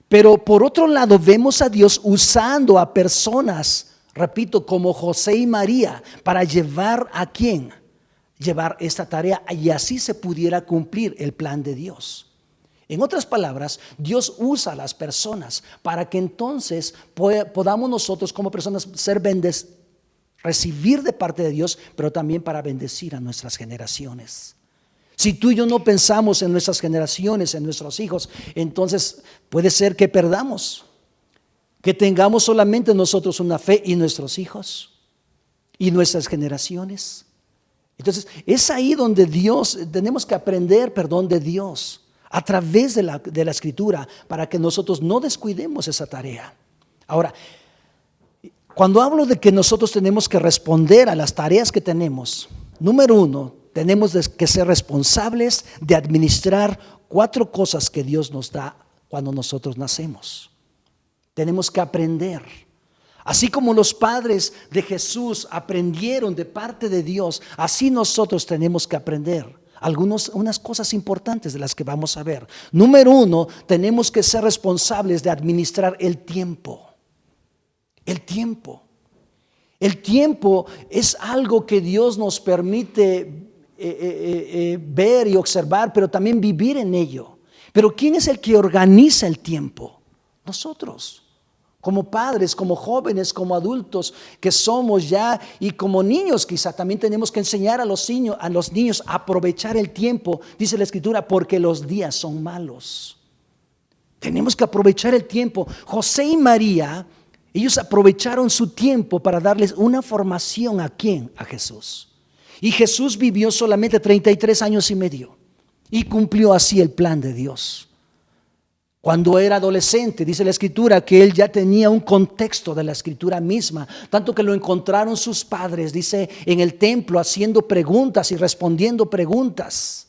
Pero por otro lado vemos a Dios usando a personas, repito, como José y María, para llevar ¿a quién? Llevar esta tarea y así se pudiera cumplir el plan de Dios. En otras palabras, Dios usa a las personas para que entonces podamos nosotros como personas recibir de parte de Dios, pero también para bendecir a nuestras generaciones. Si tú y yo no pensamos en nuestras generaciones, en nuestros hijos, entonces puede ser que perdamos, que tengamos solamente nosotros una fe y nuestros hijos y nuestras generaciones. Entonces es ahí donde tenemos que aprender, de Dios, a través de la Escritura para que nosotros no descuidemos esa tarea. Ahora, cuando hablo de que nosotros tenemos que responder a las tareas que tenemos, número uno, tenemos que ser responsables de administrar 4 cosas que Dios nos da cuando nosotros nacemos. Tenemos que aprender. Así como los padres de Jesús aprendieron de parte de Dios, así nosotros tenemos que aprender unas cosas importantes de las que vamos a ver. Número uno, tenemos que ser responsables de administrar el tiempo. El tiempo. El tiempo es algo que Dios nos permite ver y observar, pero también vivir en ello. Pero ¿quién es el que organiza el tiempo? Nosotros. Como padres, como jóvenes, como adultos que somos ya, y como niños quizá también tenemos que enseñar a los niños a aprovechar el tiempo. Dice la Escritura, porque los días son malos. Tenemos que aprovechar el tiempo. José y María, ellos aprovecharon su tiempo para darles una formación. ¿A quién? A Jesús. Y Jesús vivió solamente 33 años y medio y cumplió así el plan de Dios. Cuando era adolescente, dice la Escritura que él ya tenía un contexto de la Escritura misma, tanto que lo encontraron sus padres, dice, en el templo haciendo preguntas y respondiendo preguntas.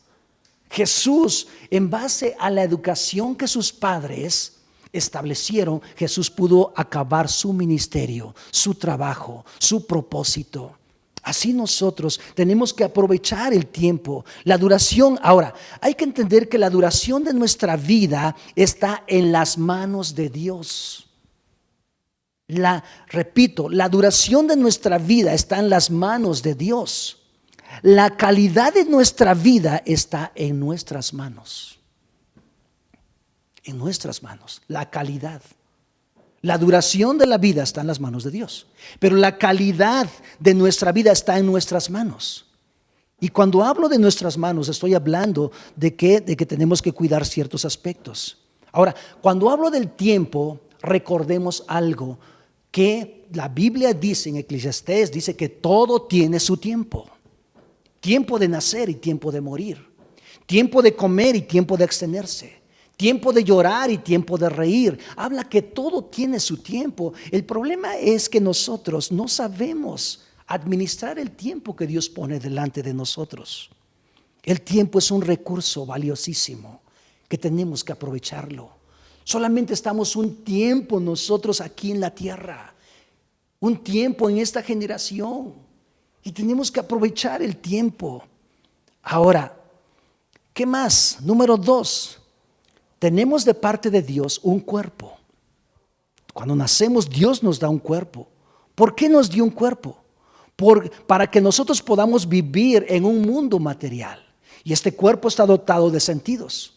Jesús, en base a la educación que sus padres establecieron, Jesús pudo acabar su ministerio, su trabajo, su propósito. Así nosotros tenemos que aprovechar el tiempo, la duración. Ahora, hay que entender que la duración de nuestra vida está en las manos de Dios. Repito, la duración de nuestra vida está en las manos de Dios. La calidad de nuestra vida está en nuestras manos. En nuestras manos, la calidad. La duración de la vida está en las manos de Dios, pero la calidad de nuestra vida está en nuestras manos. Y cuando hablo de nuestras manos, estoy hablando de que tenemos que cuidar ciertos aspectos. Ahora, cuando hablo del tiempo, recordemos algo que la Biblia dice en Eclesiastés, dice que todo tiene su tiempo. Tiempo de nacer y tiempo de morir. Tiempo de comer y tiempo de abstenerse. Tiempo de llorar y tiempo de reír. Habla que todo tiene su tiempo. El problema es que nosotros no sabemos administrar el tiempo que Dios pone delante de nosotros. El tiempo es un recurso valiosísimo que tenemos que aprovecharlo. Solamente estamos un tiempo nosotros aquí en la tierra, un tiempo en esta generación, y tenemos que aprovechar el tiempo. Ahora, ¿qué más? Número 2. Tenemos de parte de Dios un cuerpo. Cuando nacemos, Dios nos da un cuerpo. ¿Por qué nos dio un cuerpo? Para que nosotros podamos vivir en un mundo material. Y este cuerpo está dotado de sentidos.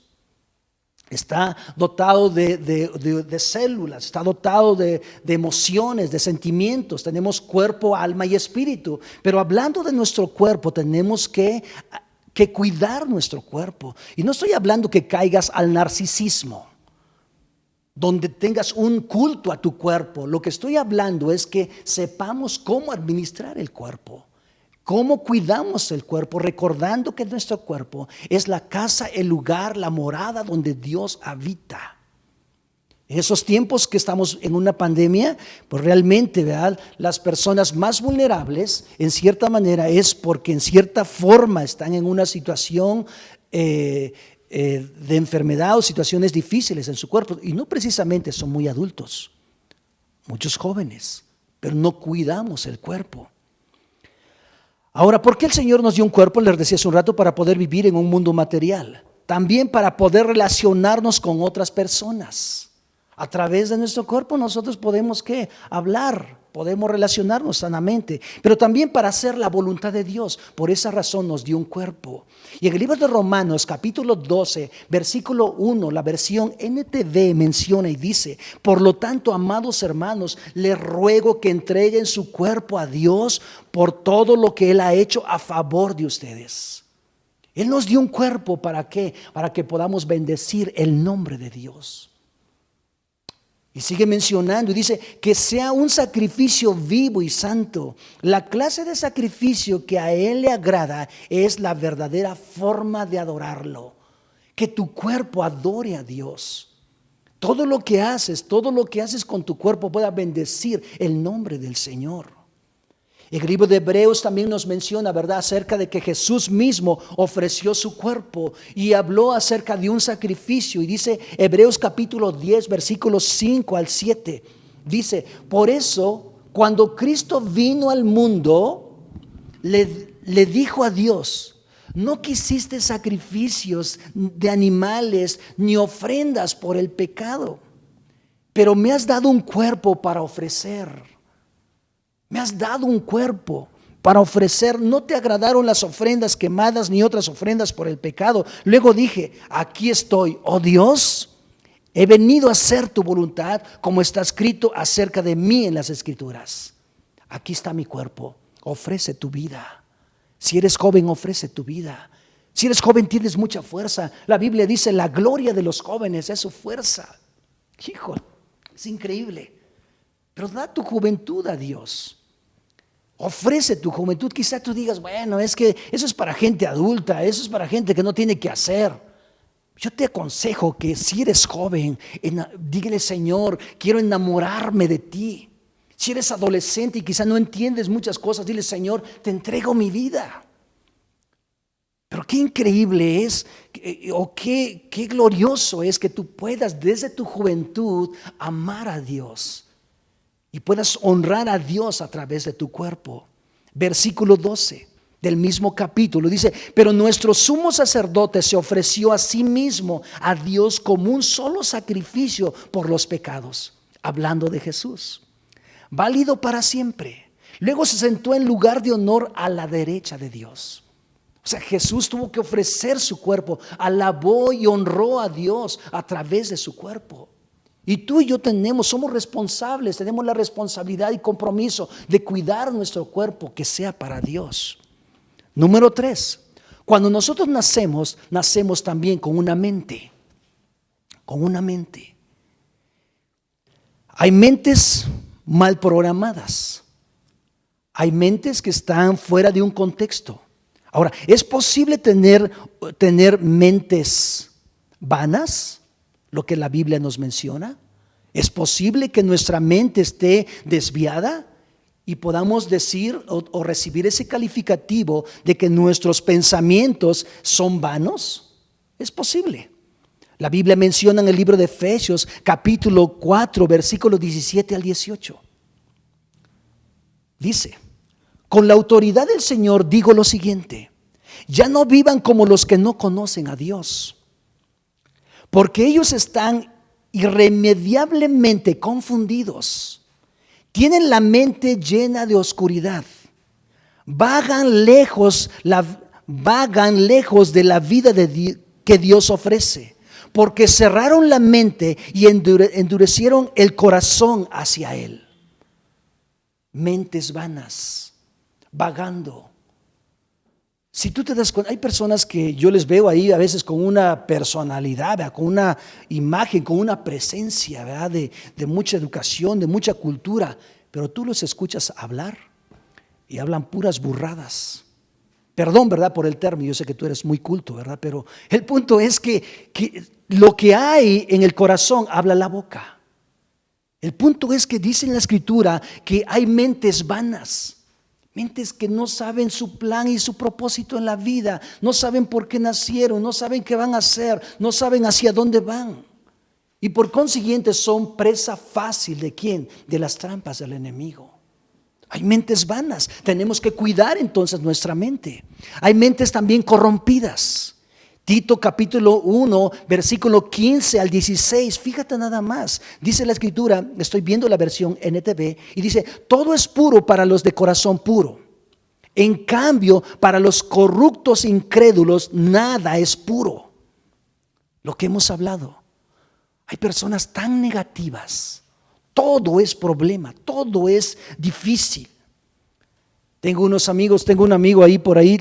Está dotado de células, está dotado de emociones, de sentimientos. Tenemos cuerpo, alma y espíritu. Pero hablando de nuestro cuerpo, tenemos que cuidar nuestro cuerpo. Y no estoy hablando que caigas al narcisismo, donde tengas un culto a tu cuerpo. Lo que estoy hablando es que sepamos cómo administrar el cuerpo, cómo cuidamos el cuerpo, recordando que nuestro cuerpo es la casa, el lugar, la morada donde Dios habita. En esos tiempos que estamos en una pandemia, pues realmente, ¿verdad?, las personas más vulnerables, en cierta manera, es porque en cierta forma están en una situación de enfermedad o situaciones difíciles en su cuerpo. Y no precisamente son muy adultos, muchos jóvenes, pero no cuidamos el cuerpo. Ahora, ¿por qué el Señor nos dio un cuerpo? Les decía hace un rato, para poder vivir en un mundo material. También para poder relacionarnos con otras personas. A través de nuestro cuerpo nosotros podemos hablar, podemos relacionarnos sanamente, pero también para hacer la voluntad de Dios. Por esa razón nos dio un cuerpo. Y en el libro de Romanos, capítulo 12, versículo 1, la versión NTV menciona y dice: por lo tanto, amados hermanos, les ruego que entreguen su cuerpo a Dios por todo lo que Él ha hecho a favor de ustedes. Él nos dio un cuerpo, ¿para qué? Para que podamos bendecir el nombre de Dios. Y sigue mencionando y dice que sea un sacrificio vivo y santo. La clase de sacrificio que a Él le agrada es la verdadera forma de adorarlo. que tu cuerpo adore a Dios. Todo lo que haces con tu cuerpo pueda bendecir el nombre del Señor. El libro de Hebreos también nos menciona, ¿verdad?, acerca de que Jesús mismo ofreció su cuerpo y habló acerca de un sacrificio. Y dice Hebreos capítulo 10, versículos 5 al 7. Dice, por eso, cuando Cristo vino al mundo, le dijo a Dios, no quisiste sacrificios de animales ni ofrendas por el pecado, pero me has dado un cuerpo para ofrecer. Me has dado un cuerpo para ofrecer. No te agradaron las ofrendas quemadas ni otras ofrendas por el pecado. Luego dije, aquí estoy, oh Dios, he venido a hacer tu voluntad, como está escrito acerca de mí en las Escrituras. Aquí está mi cuerpo, ofrece tu vida. Si eres joven, ofrece tu vida. Si eres joven, tienes mucha fuerza. La Biblia dice, la gloria de los jóvenes es su fuerza. Hijo, es increíble. Pero da tu juventud a Dios. Ofrece tu juventud. Quizá tú digas, bueno, es que eso es para gente adulta, eso es para gente que no tiene que hacer. Yo te aconsejo que si eres joven, dígale, Señor, quiero enamorarme de ti. Si eres adolescente y quizá no entiendes muchas cosas, dile, Señor, te entrego mi vida. Pero qué increíble es, o qué glorioso es que tú puedas desde tu juventud amar a Dios y puedas honrar a Dios a través de tu cuerpo. Versículo 12 del mismo capítulo dice, pero nuestro sumo sacerdote se ofreció a sí mismo a Dios como un solo sacrificio por los pecados, hablando de Jesús, válido para siempre. Luego se sentó en lugar de honor a la derecha de Dios. O sea, Jesús tuvo que ofrecer su cuerpo, alabó y honró a Dios a través de su cuerpo. Y tú y yo somos responsables, tenemos la responsabilidad y compromiso de cuidar nuestro cuerpo, que sea para Dios. Número 3, cuando nosotros nacemos también con una mente. Con una mente. Hay mentes mal programadas. Hay mentes que están fuera de un contexto. Ahora, ¿es posible tener mentes vanas? Lo que la Biblia nos menciona. ¿Es posible que nuestra mente esté desviada y podamos decir o recibir ese calificativo de que nuestros pensamientos son vanos? Es posible. La Biblia menciona en el libro de Efesios capítulo 4 versículos 17 al 18. Dice, con la autoridad del Señor digo lo siguiente, ya no vivan como los que no conocen a Dios, porque ellos están irremediablemente confundidos, tienen la mente llena de oscuridad, vagan lejos de la vida que Dios ofrece, porque cerraron la mente y endurecieron el corazón hacia Él. Mentes vanas, vagando. Si tú te das cuenta, hay personas que yo les veo ahí a veces con una personalidad, ¿verdad?, con una imagen, con una presencia, ¿verdad?, de mucha educación, de mucha cultura, pero tú los escuchas hablar y hablan puras burradas. Perdón, ¿verdad?, por el término, yo sé que tú eres muy culto, ¿verdad?, pero el punto es que lo que hay en el corazón habla la boca. El punto es que dice en la Escritura que hay mentes vanas. Mentes que no saben su plan y su propósito en la vida, no saben por qué nacieron, no saben qué van a hacer, no saben hacia dónde van. Y por consiguiente son presa fácil ¿de quién? De las trampas del enemigo. Hay mentes vanas, tenemos que cuidar entonces nuestra mente. Hay mentes también corrompidas. Tito capítulo 1, versículo 15 al 16, fíjate nada más, dice la Escritura, estoy viendo la versión NTV, y dice, todo es puro para los de corazón puro. En cambio, para los corruptos incrédulos, nada es puro. Lo que hemos hablado, hay personas tan negativas, todo es problema, todo es difícil. Tengo un amigo ahí por ahí,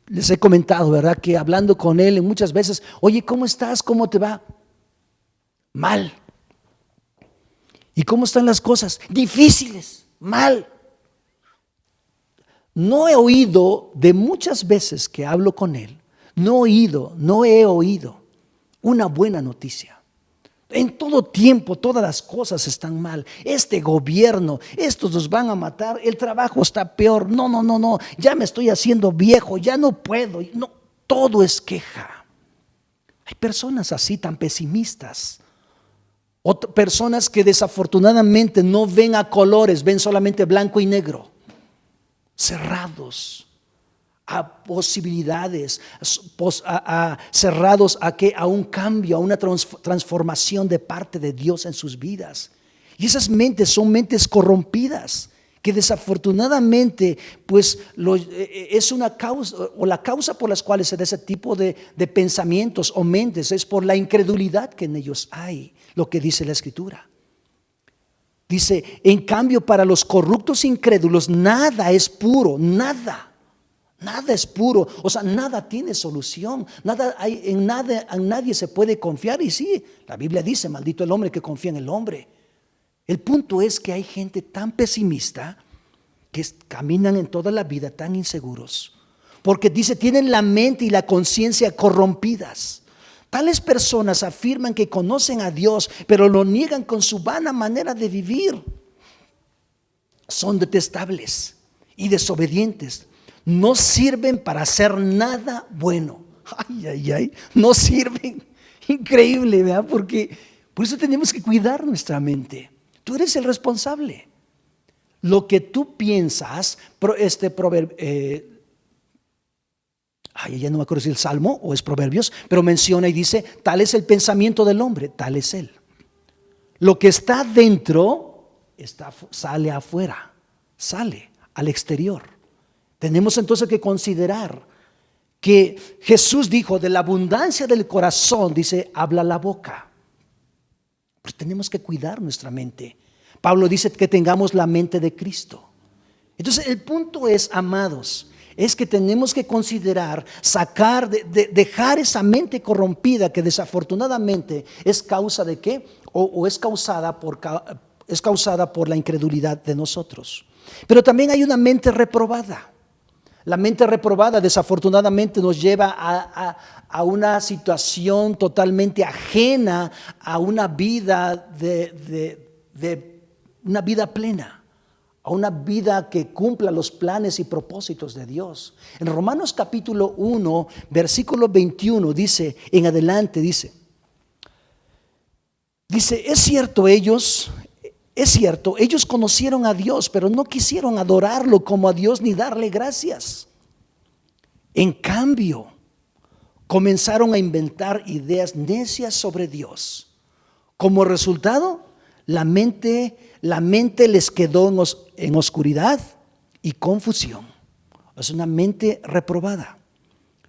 les he comentado, ¿verdad?, que hablando con él muchas veces, oye, ¿cómo estás? ¿Cómo te va? Mal. ¿Y cómo están las cosas? Difíciles, mal. No he oído de muchas veces que hablo con él, no he oído una buena noticia. En todo tiempo, todas las cosas están mal. Este gobierno, estos nos van a matar, el trabajo está peor. No, ya me estoy haciendo viejo, ya no puedo. No, todo es queja. Hay personas así tan pesimistas. Personas que desafortunadamente no ven a colores, ven solamente blanco y negro. Cerrados a posibilidades, cerrados a un cambio, a una transformación de parte de Dios en sus vidas. Y esas mentes son mentes corrompidas, que desafortunadamente pues es una causa, o la causa por las cuales se da ese tipo de pensamientos o mentes es por la incredulidad que en ellos hay, lo que dice la Escritura. Dice, en cambio para los corruptos incrédulos nada es puro, nada es puro, o sea, nada tiene solución, en nadie se puede confiar. Y sí, la Biblia dice, maldito el hombre que confía en el hombre. El punto es que hay gente tan pesimista que caminan en toda la vida tan inseguros, porque dice, tienen la mente y la conciencia corrompidas. Tales personas afirman que conocen a Dios, pero lo niegan con su vana manera de vivir. Son detestables y desobedientes. No sirven para hacer nada bueno. Ay, no sirven. Increíble, ¿verdad? Porque por eso tenemos que cuidar nuestra mente. Tú eres el responsable. Lo que tú piensas, ya no me acuerdo si es el Salmo o es Proverbios, pero menciona y dice, tal es el pensamiento del hombre, tal es él. Lo que está dentro sale afuera, sale al exterior. Tenemos entonces que considerar que Jesús dijo, de la abundancia del corazón, dice, habla la boca. Pues tenemos que cuidar nuestra mente. Pablo dice que tengamos la mente de Cristo. Entonces el punto es, amados, es que tenemos que considerar, dejar esa mente corrompida que desafortunadamente es causa de qué, o es causada por la incredulidad de nosotros. Pero también hay una mente reprobada. La mente reprobada desafortunadamente nos lleva a una situación totalmente ajena a una vida una vida plena, a una vida que cumpla los planes y propósitos de Dios. En Romanos capítulo 1, versículo 21 dice, en adelante dice, es cierto, ellos conocieron a Dios, pero no quisieron adorarlo como a Dios ni darle gracias. En cambio, comenzaron a inventar ideas necias sobre Dios. Como resultado, la mente les quedó en oscuridad y confusión. Es una mente reprobada.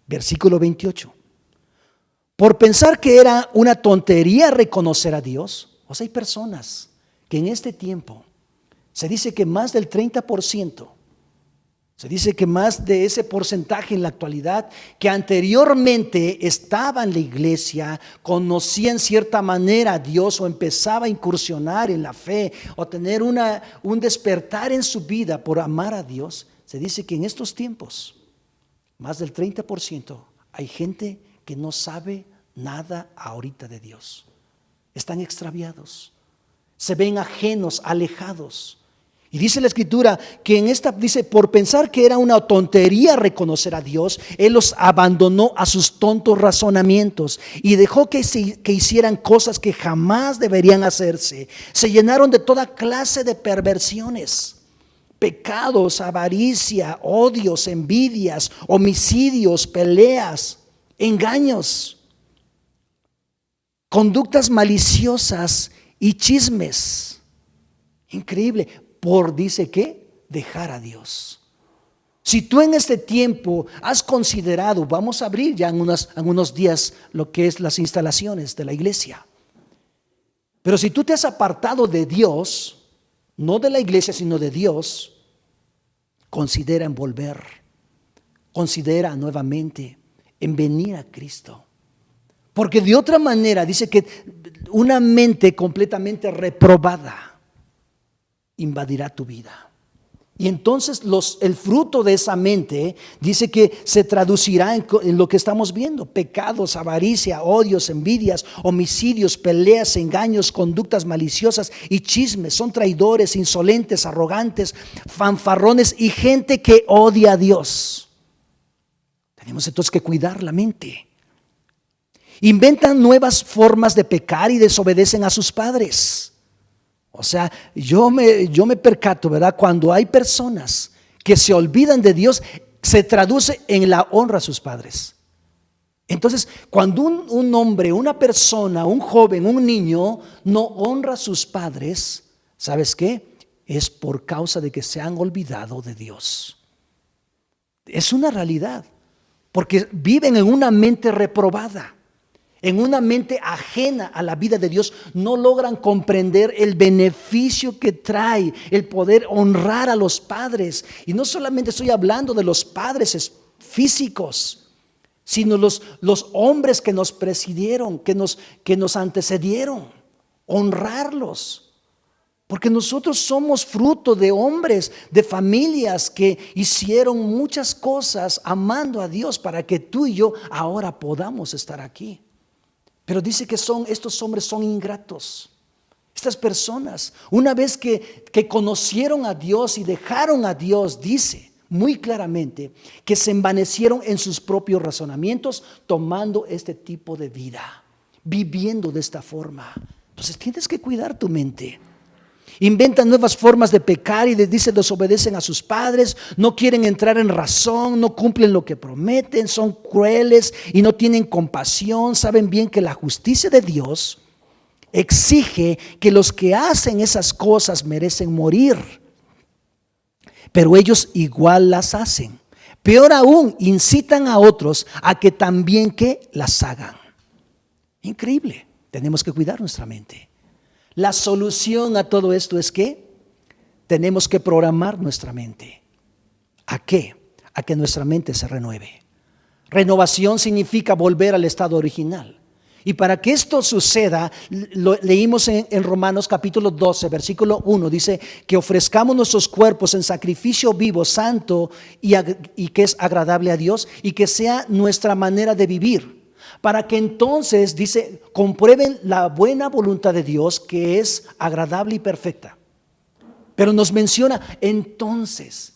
Versículo 28. Por pensar que era una tontería reconocer a Dios. O sea, hay personas que en este tiempo se dice que más del 30%, se dice que más de ese porcentaje en la actualidad, que anteriormente estaba en la iglesia, conocía en cierta manera a Dios o empezaba a incursionar en la fe o tener un despertar en su vida por amar a Dios, se dice que en estos tiempos, más del 30%, hay gente que no sabe nada ahorita de Dios. Están extraviados. Se ven ajenos, alejados. Y dice la Escritura que dice, por pensar que era una tontería reconocer a Dios, Él los abandonó a sus tontos razonamientos y dejó que hicieran cosas que jamás deberían hacerse. Se llenaron de toda clase de perversiones, pecados, avaricia, odios, envidias, homicidios, peleas, engaños, conductas maliciosas y chismes. Increíble. Dice que dejar a Dios. Si tú en este tiempo has considerado, vamos a abrir ya en unos días lo que es las instalaciones de la iglesia. Pero si tú te has apartado de Dios, no de la iglesia sino de Dios, considera en volver, considera nuevamente en venir a Cristo. Porque de otra manera dice que una mente completamente reprobada invadirá tu vida. Y entonces el fruto de esa mente dice que se traducirá en lo que estamos viendo: pecados, avaricia, odios, envidias, homicidios, peleas, engaños, conductas maliciosas y chismes. Son traidores, insolentes, arrogantes, fanfarrones y gente que odia a Dios. Tenemos entonces que cuidar la mente. Inventan nuevas formas de pecar y desobedecen a sus padres. O sea, yo me percato, ¿verdad? Cuando hay personas que se olvidan de Dios, se traduce en la honra a sus padres. Entonces, cuando un hombre, una persona, un joven, un niño no honra a sus padres, ¿sabes qué? Es por causa de que se han olvidado de Dios. Es una realidad, porque viven en una mente reprobada. En una mente ajena a la vida de Dios, no logran comprender el beneficio que trae el poder honrar a los padres. Y no solamente estoy hablando de los padres físicos, sino los hombres que nos presidieron, que nos antecedieron. Honrarlos. Porque nosotros somos fruto de hombres, de familias que hicieron muchas cosas amando a Dios para que tú y yo ahora podamos estar aquí. Pero dice que estos hombres son ingratos. Estas personas, una vez que conocieron a Dios y dejaron a Dios, dice muy claramente que se envanecieron en sus propios razonamientos, tomando este tipo de vida, viviendo de esta forma. Entonces tienes que cuidar tu mente. Inventan nuevas formas de pecar y desobedecen a sus padres, no quieren entrar en razón, no cumplen lo que prometen, son crueles y no tienen compasión. Saben bien que la justicia de Dios exige que los que hacen esas cosas merecen morir, pero ellos igual las hacen. Peor aún, incitan a otros a que también que las hagan. Increíble. Tenemos que cuidar nuestra mente. La solución a todo esto es que tenemos que programar nuestra mente. ¿A qué? A que nuestra mente se renueve. Renovación significa volver al estado original. Y para que esto suceda, leímos en Romanos capítulo 12, versículo 1, dice que ofrezcamos nuestros cuerpos en sacrificio vivo, santo y que es agradable a Dios, y que sea nuestra manera de vivir. Para que entonces, dice, comprueben la buena voluntad de Dios, que es agradable y perfecta. Pero nos menciona entonces,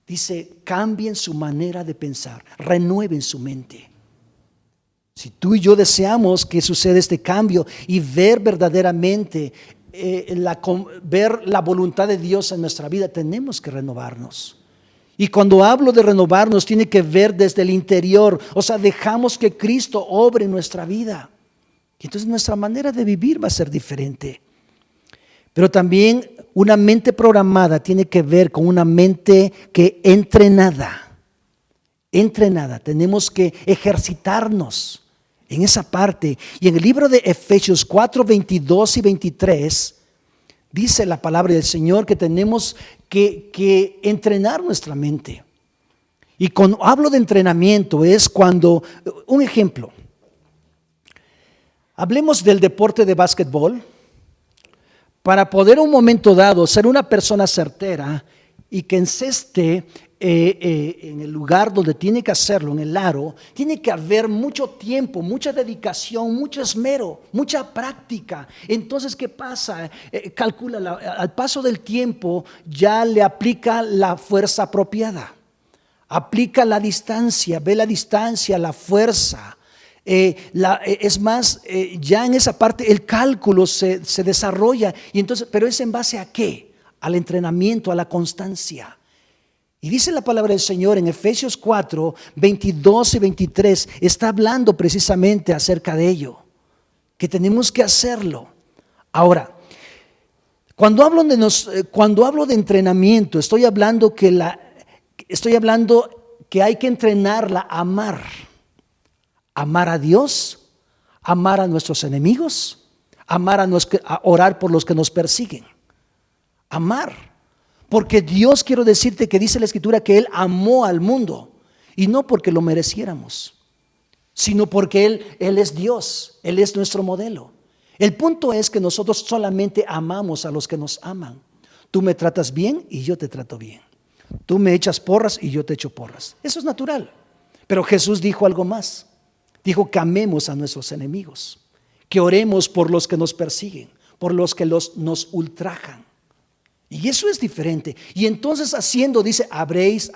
dice, cambien su manera de pensar, renueven su mente. Si tú y yo deseamos que suceda este cambio y ver verdaderamente, ver la voluntad de Dios en nuestra vida, tenemos que renovarnos. Y cuando hablo de renovarnos, tiene que ver desde el interior. O sea, dejamos que Cristo obre en nuestra vida. Y entonces nuestra manera de vivir va a ser diferente. Pero también una mente programada tiene que ver con una mente que entrenada. Entrenada. Tenemos que ejercitarnos en esa parte. Y en el libro de Efesios 4, 22 y 23, dice la palabra del Señor que tenemos que entrenar nuestra mente. Y cuando hablo de entrenamiento es cuando, un ejemplo, hablemos del deporte de básquetbol. Para poder en un momento dado ser una persona certera y que enceste en el lugar donde tiene que hacerlo, en el aro, tiene que haber mucho tiempo, mucha dedicación, mucho esmero, mucha práctica. Entonces, ¿qué pasa? Calcula, al paso del tiempo ya le aplica la fuerza apropiada, aplica la distancia, ve la distancia, la fuerza. Es más, ya en esa parte el cálculo se desarrolla. Y entonces, ¿pero es en base a qué? Al entrenamiento, a la constancia. Y dice la palabra del Señor en Efesios 4, 22 y 23, está hablando precisamente acerca de ello, que tenemos que hacerlo. Ahora, cuando hablo de entrenamiento, estoy hablando que hay que entrenarla a amar. Amar a Dios, amar a nuestros enemigos, a orar por los que nos persiguen. Amar. Porque Dios, quiero decirte que dice la Escritura que Él amó al mundo. Y no porque lo mereciéramos, sino porque Él es Dios, Él es nuestro modelo. El punto es que nosotros solamente amamos a los que nos aman. Tú me tratas bien y yo te trato bien. Tú me echas porras y yo te echo porras. Eso es natural. Pero Jesús dijo algo más. Dijo que amemos a nuestros enemigos, que oremos por los que nos persiguen, por los que nos ultrajan. Y eso es diferente. Y entonces haciendo, dice, habréis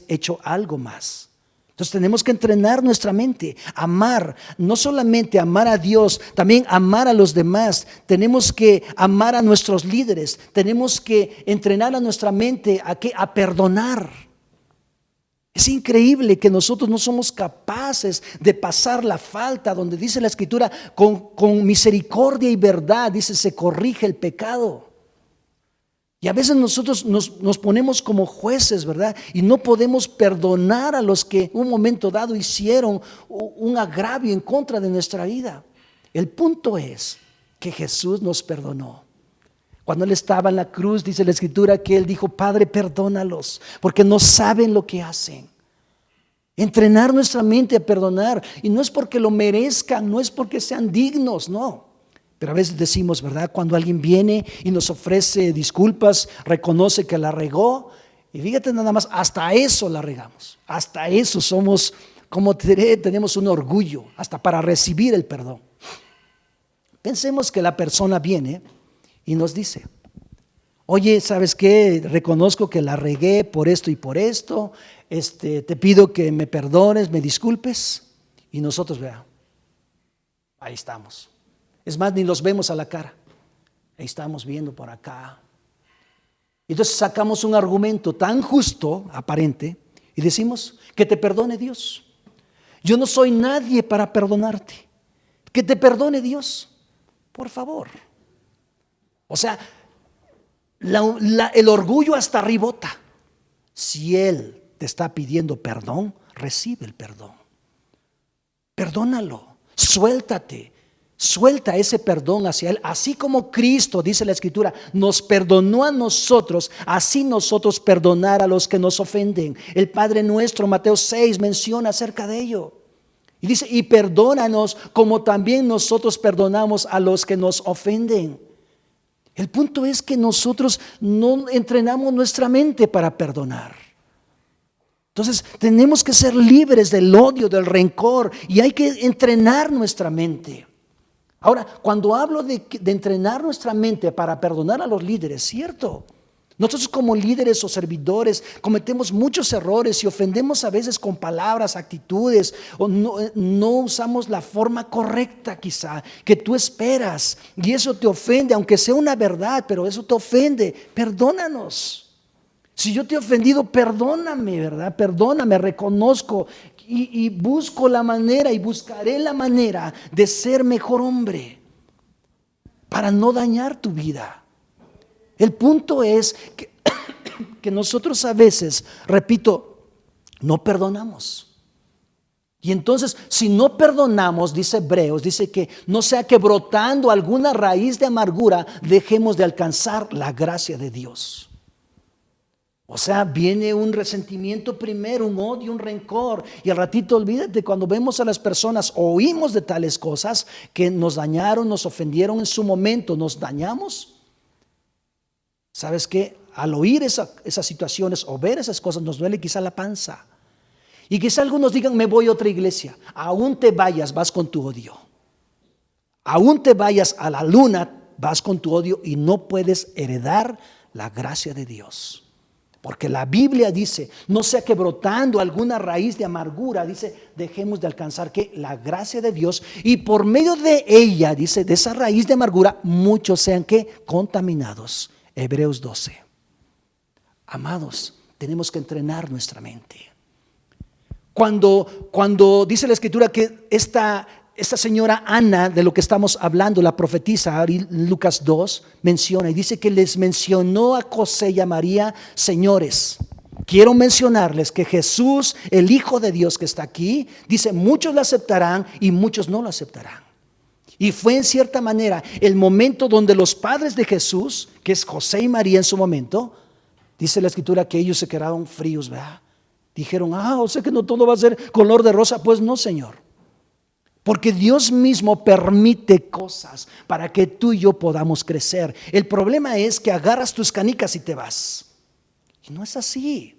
hecho algo más. Entonces tenemos que entrenar nuestra mente, amar, no solamente amar a Dios, también amar a los demás. Tenemos que amar a nuestros líderes, tenemos que entrenar a nuestra mente a perdonar. Es increíble que nosotros no somos capaces de pasar la falta, donde dice la Escritura, con misericordia y verdad, dice, se corrige el pecado. Y a veces nosotros nos ponemos como jueces, ¿verdad? Y no podemos perdonar a los que un momento dado hicieron un agravio en contra de nuestra vida. El punto es que Jesús nos perdonó. Cuando Él estaba en la cruz, dice la Escritura que Él dijo, Padre, perdónalos, porque no saben lo que hacen. Entrenar nuestra mente a perdonar. Y no es porque lo merezcan, no es porque sean dignos, no. Pero a veces decimos, ¿verdad? Cuando alguien viene y nos ofrece disculpas, reconoce que la regó. Y fíjate nada más, hasta eso la regamos. Hasta eso somos, como te diré, tenemos un orgullo, hasta para recibir el perdón. Pensemos que la persona viene y nos dice, oye, ¿sabes qué? Reconozco que la regué por esto y por esto. Te pido que me perdones, me disculpes. Y nosotros, vea, ahí estamos. Es más, ni los vemos a la cara. Ahí estamos viendo por acá. Entonces sacamos un argumento tan justo, aparente, y decimos, que te perdone Dios. Yo no soy nadie para perdonarte. Que te perdone Dios, por favor. O sea, el orgullo hasta arribota. Si Él te está pidiendo perdón, recibe el perdón. Perdónalo, suéltate. Suelta ese perdón hacia Él, así como Cristo, dice la Escritura, nos perdonó a nosotros, así nosotros perdonar a los que nos ofenden. El Padre nuestro, Mateo 6, menciona acerca de ello. Y dice, y perdónanos como también nosotros perdonamos a los que nos ofenden. El punto es que nosotros no entrenamos nuestra mente para perdonar. Entonces tenemos que ser libres del odio, del rencor, y hay que entrenar nuestra mente. Ahora, cuando hablo de entrenar nuestra mente para perdonar a los líderes, cierto, nosotros como líderes o servidores cometemos muchos errores y ofendemos a veces con palabras, actitudes, o no usamos la forma correcta quizá que tú esperas, y eso te ofende, aunque sea una verdad, pero eso te ofende. Perdónanos. Si yo te he ofendido, perdóname, ¿verdad? Perdóname, reconozco y busco la manera y buscaré la manera de ser mejor hombre para no dañar tu vida. El punto es que nosotros a veces, repito, no perdonamos. Y entonces, si no perdonamos, dice Hebreos, dice que no sea que brotando alguna raíz de amargura dejemos de alcanzar la gracia de Dios. O sea, viene un resentimiento primero, un odio, un rencor. Y al ratito, olvídate, cuando vemos a las personas, oímos de tales cosas que nos dañaron, nos ofendieron en su momento, nos dañamos. ¿Sabes qué? Al oír esas situaciones o ver esas cosas, nos duele quizá la panza. Y quizá algunos digan, me voy a otra iglesia. Aún te vayas, vas con tu odio. Aún te vayas a la luna, vas con tu odio y no puedes heredar la gracia de Dios. Porque la Biblia dice, no sea que brotando alguna raíz de amargura, dice, dejemos de alcanzar que la gracia de Dios, y por medio de ella, dice, de esa raíz de amargura, muchos sean que contaminados. Hebreos 12. Amados, tenemos que entrenar nuestra mente. Cuando dice la Escritura que esta señora Ana, de lo que estamos hablando, la profetisa, Lucas 2, menciona y dice que les mencionó a José y a María, señores, quiero mencionarles que Jesús, el Hijo de Dios que está aquí, dice, muchos lo aceptarán y muchos no lo aceptarán. Y fue en cierta manera el momento donde los padres de Jesús, que es José y María en su momento, dice la Escritura que ellos se quedaron fríos, ¿verdad? Dijeron, o sea que no todo va a ser color de rosa. Pues no, Señor. Porque Dios mismo permite cosas para que tú y yo podamos crecer. El problema es que agarras tus canicas y te vas. Y no es así.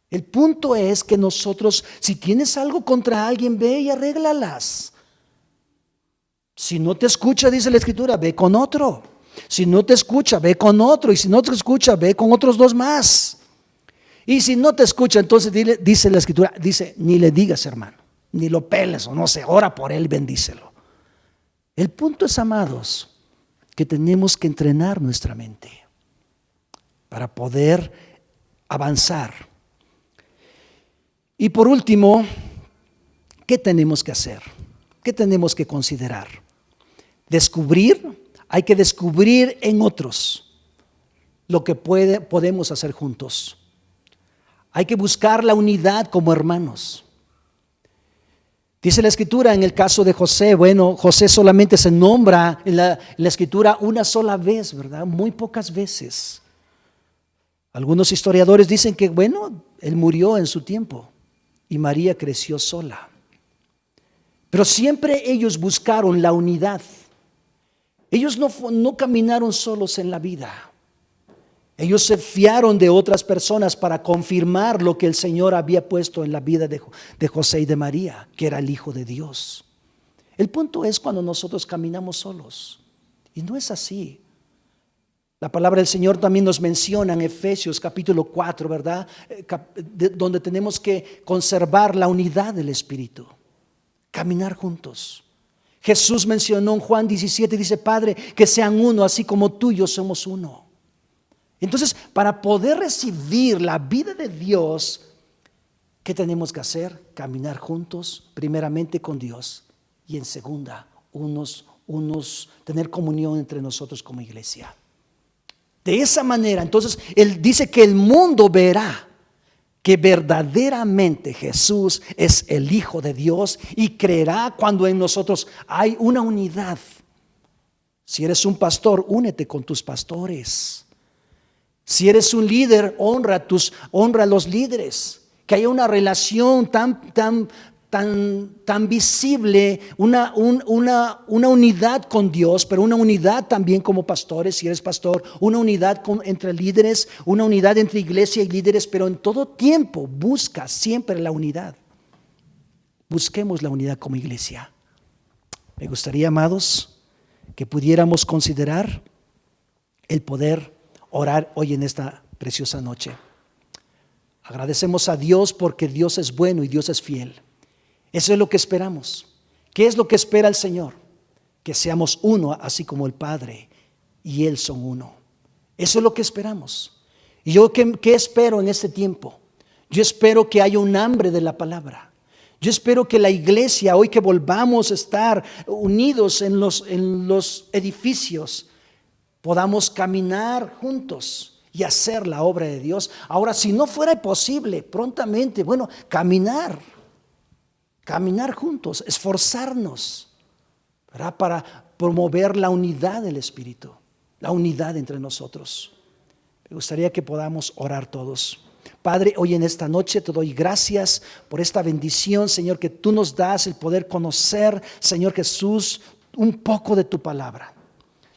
El punto es que nosotros, si tienes algo contra alguien, ve y arréglalas. Si no te escucha, dice la Escritura, ve con otro. Si no te escucha, ve con otro. Y si no te escucha, ve con otros 2 más. Y si no te escucha, entonces dice la Escritura, dice, ni le digas, hermano, ni lo peles, o no sé, ora por él, bendícelo. El punto es, amados, que tenemos que entrenar nuestra mente para poder avanzar. Y por último, ¿qué tenemos que hacer? ¿Qué tenemos que considerar? Hay que descubrir en otros lo que podemos hacer juntos. Hay que buscar la unidad como hermanos. Dice la Escritura en el caso de José, bueno, José solamente se nombra en la Escritura una sola vez, ¿verdad? Muy pocas veces. Algunos historiadores dicen que, bueno, él murió en su tiempo y María creció sola. Pero siempre ellos buscaron la unidad. Ellos no caminaron solos en la vida. Ellos se fiaron de otras personas para confirmar lo que el Señor había puesto en la vida de José y de María, que era el Hijo de Dios. El punto es cuando nosotros caminamos solos. Y no es así. La palabra del Señor también nos menciona en Efesios capítulo 4, ¿verdad? Donde tenemos que conservar la unidad del Espíritu. Caminar juntos. Jesús mencionó en Juan 17, dice, Padre, que sean uno, así como tú y yo somos uno. Entonces, para poder recibir la vida de Dios, ¿qué tenemos que hacer? Caminar juntos, primeramente con Dios, y en segunda, tener comunión entre nosotros como iglesia. De esa manera, entonces, Él dice que el mundo verá que verdaderamente Jesús es el Hijo de Dios y creerá cuando en nosotros hay una unidad. Si eres un pastor, únete con tus pastores. Si eres un líder, honra a los líderes. Que haya una relación tan visible, una unidad con Dios, pero una unidad también como pastores, si eres pastor, una unidad entre líderes, una unidad entre iglesia y líderes, pero en todo tiempo busca siempre la unidad. Busquemos la unidad como iglesia. Me gustaría, amados, que pudiéramos considerar el poder orar hoy en esta preciosa noche. Agradecemos a Dios porque Dios es bueno y Dios es fiel. Eso es lo que esperamos. ¿Qué es lo que espera el Señor? Que seamos uno, así como el Padre y Él son uno. Eso es lo que esperamos. ¿Y yo qué espero en este tiempo? Yo espero que haya un hambre de la palabra. Yo espero que la iglesia, hoy que volvamos a estar unidos en los edificios, podamos caminar juntos y hacer la obra de Dios. Ahora, si no fuera posible prontamente, bueno, caminar juntos, esforzarnos, ¿verdad? Para promover la unidad del Espíritu, la unidad entre nosotros. Me gustaría que podamos orar todos. Padre, hoy en esta noche te doy gracias por esta bendición, Señor, que tú nos das, el poder conocer, Señor Jesús, un poco de tu palabra.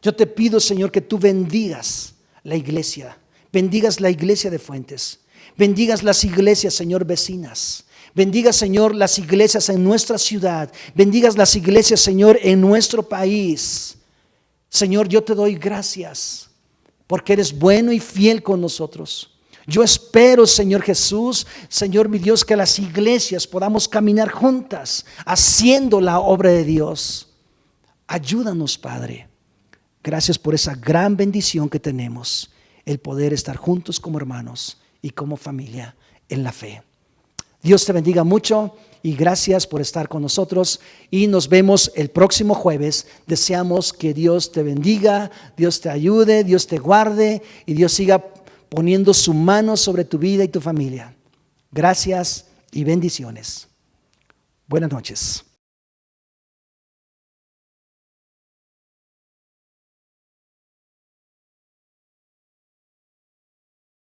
Yo te pido, Señor, que tú bendigas la iglesia de Fuentes, bendigas las iglesias, Señor, vecinas, bendigas, Señor, las iglesias en nuestra ciudad, bendigas las iglesias, Señor, en nuestro país. Señor, yo te doy gracias porque eres bueno y fiel con nosotros. Yo espero, Señor Jesús, Señor mi Dios, que las iglesias podamos caminar juntas haciendo la obra de Dios. Ayúdanos, Padre. Gracias por esa gran bendición que tenemos, el poder estar juntos como hermanos y como familia en la fe. Dios te bendiga mucho y gracias por estar con nosotros y nos vemos el próximo jueves. Deseamos que Dios te bendiga, Dios te ayude, Dios te guarde y Dios siga poniendo su mano sobre tu vida y tu familia. Gracias y bendiciones. Buenas noches.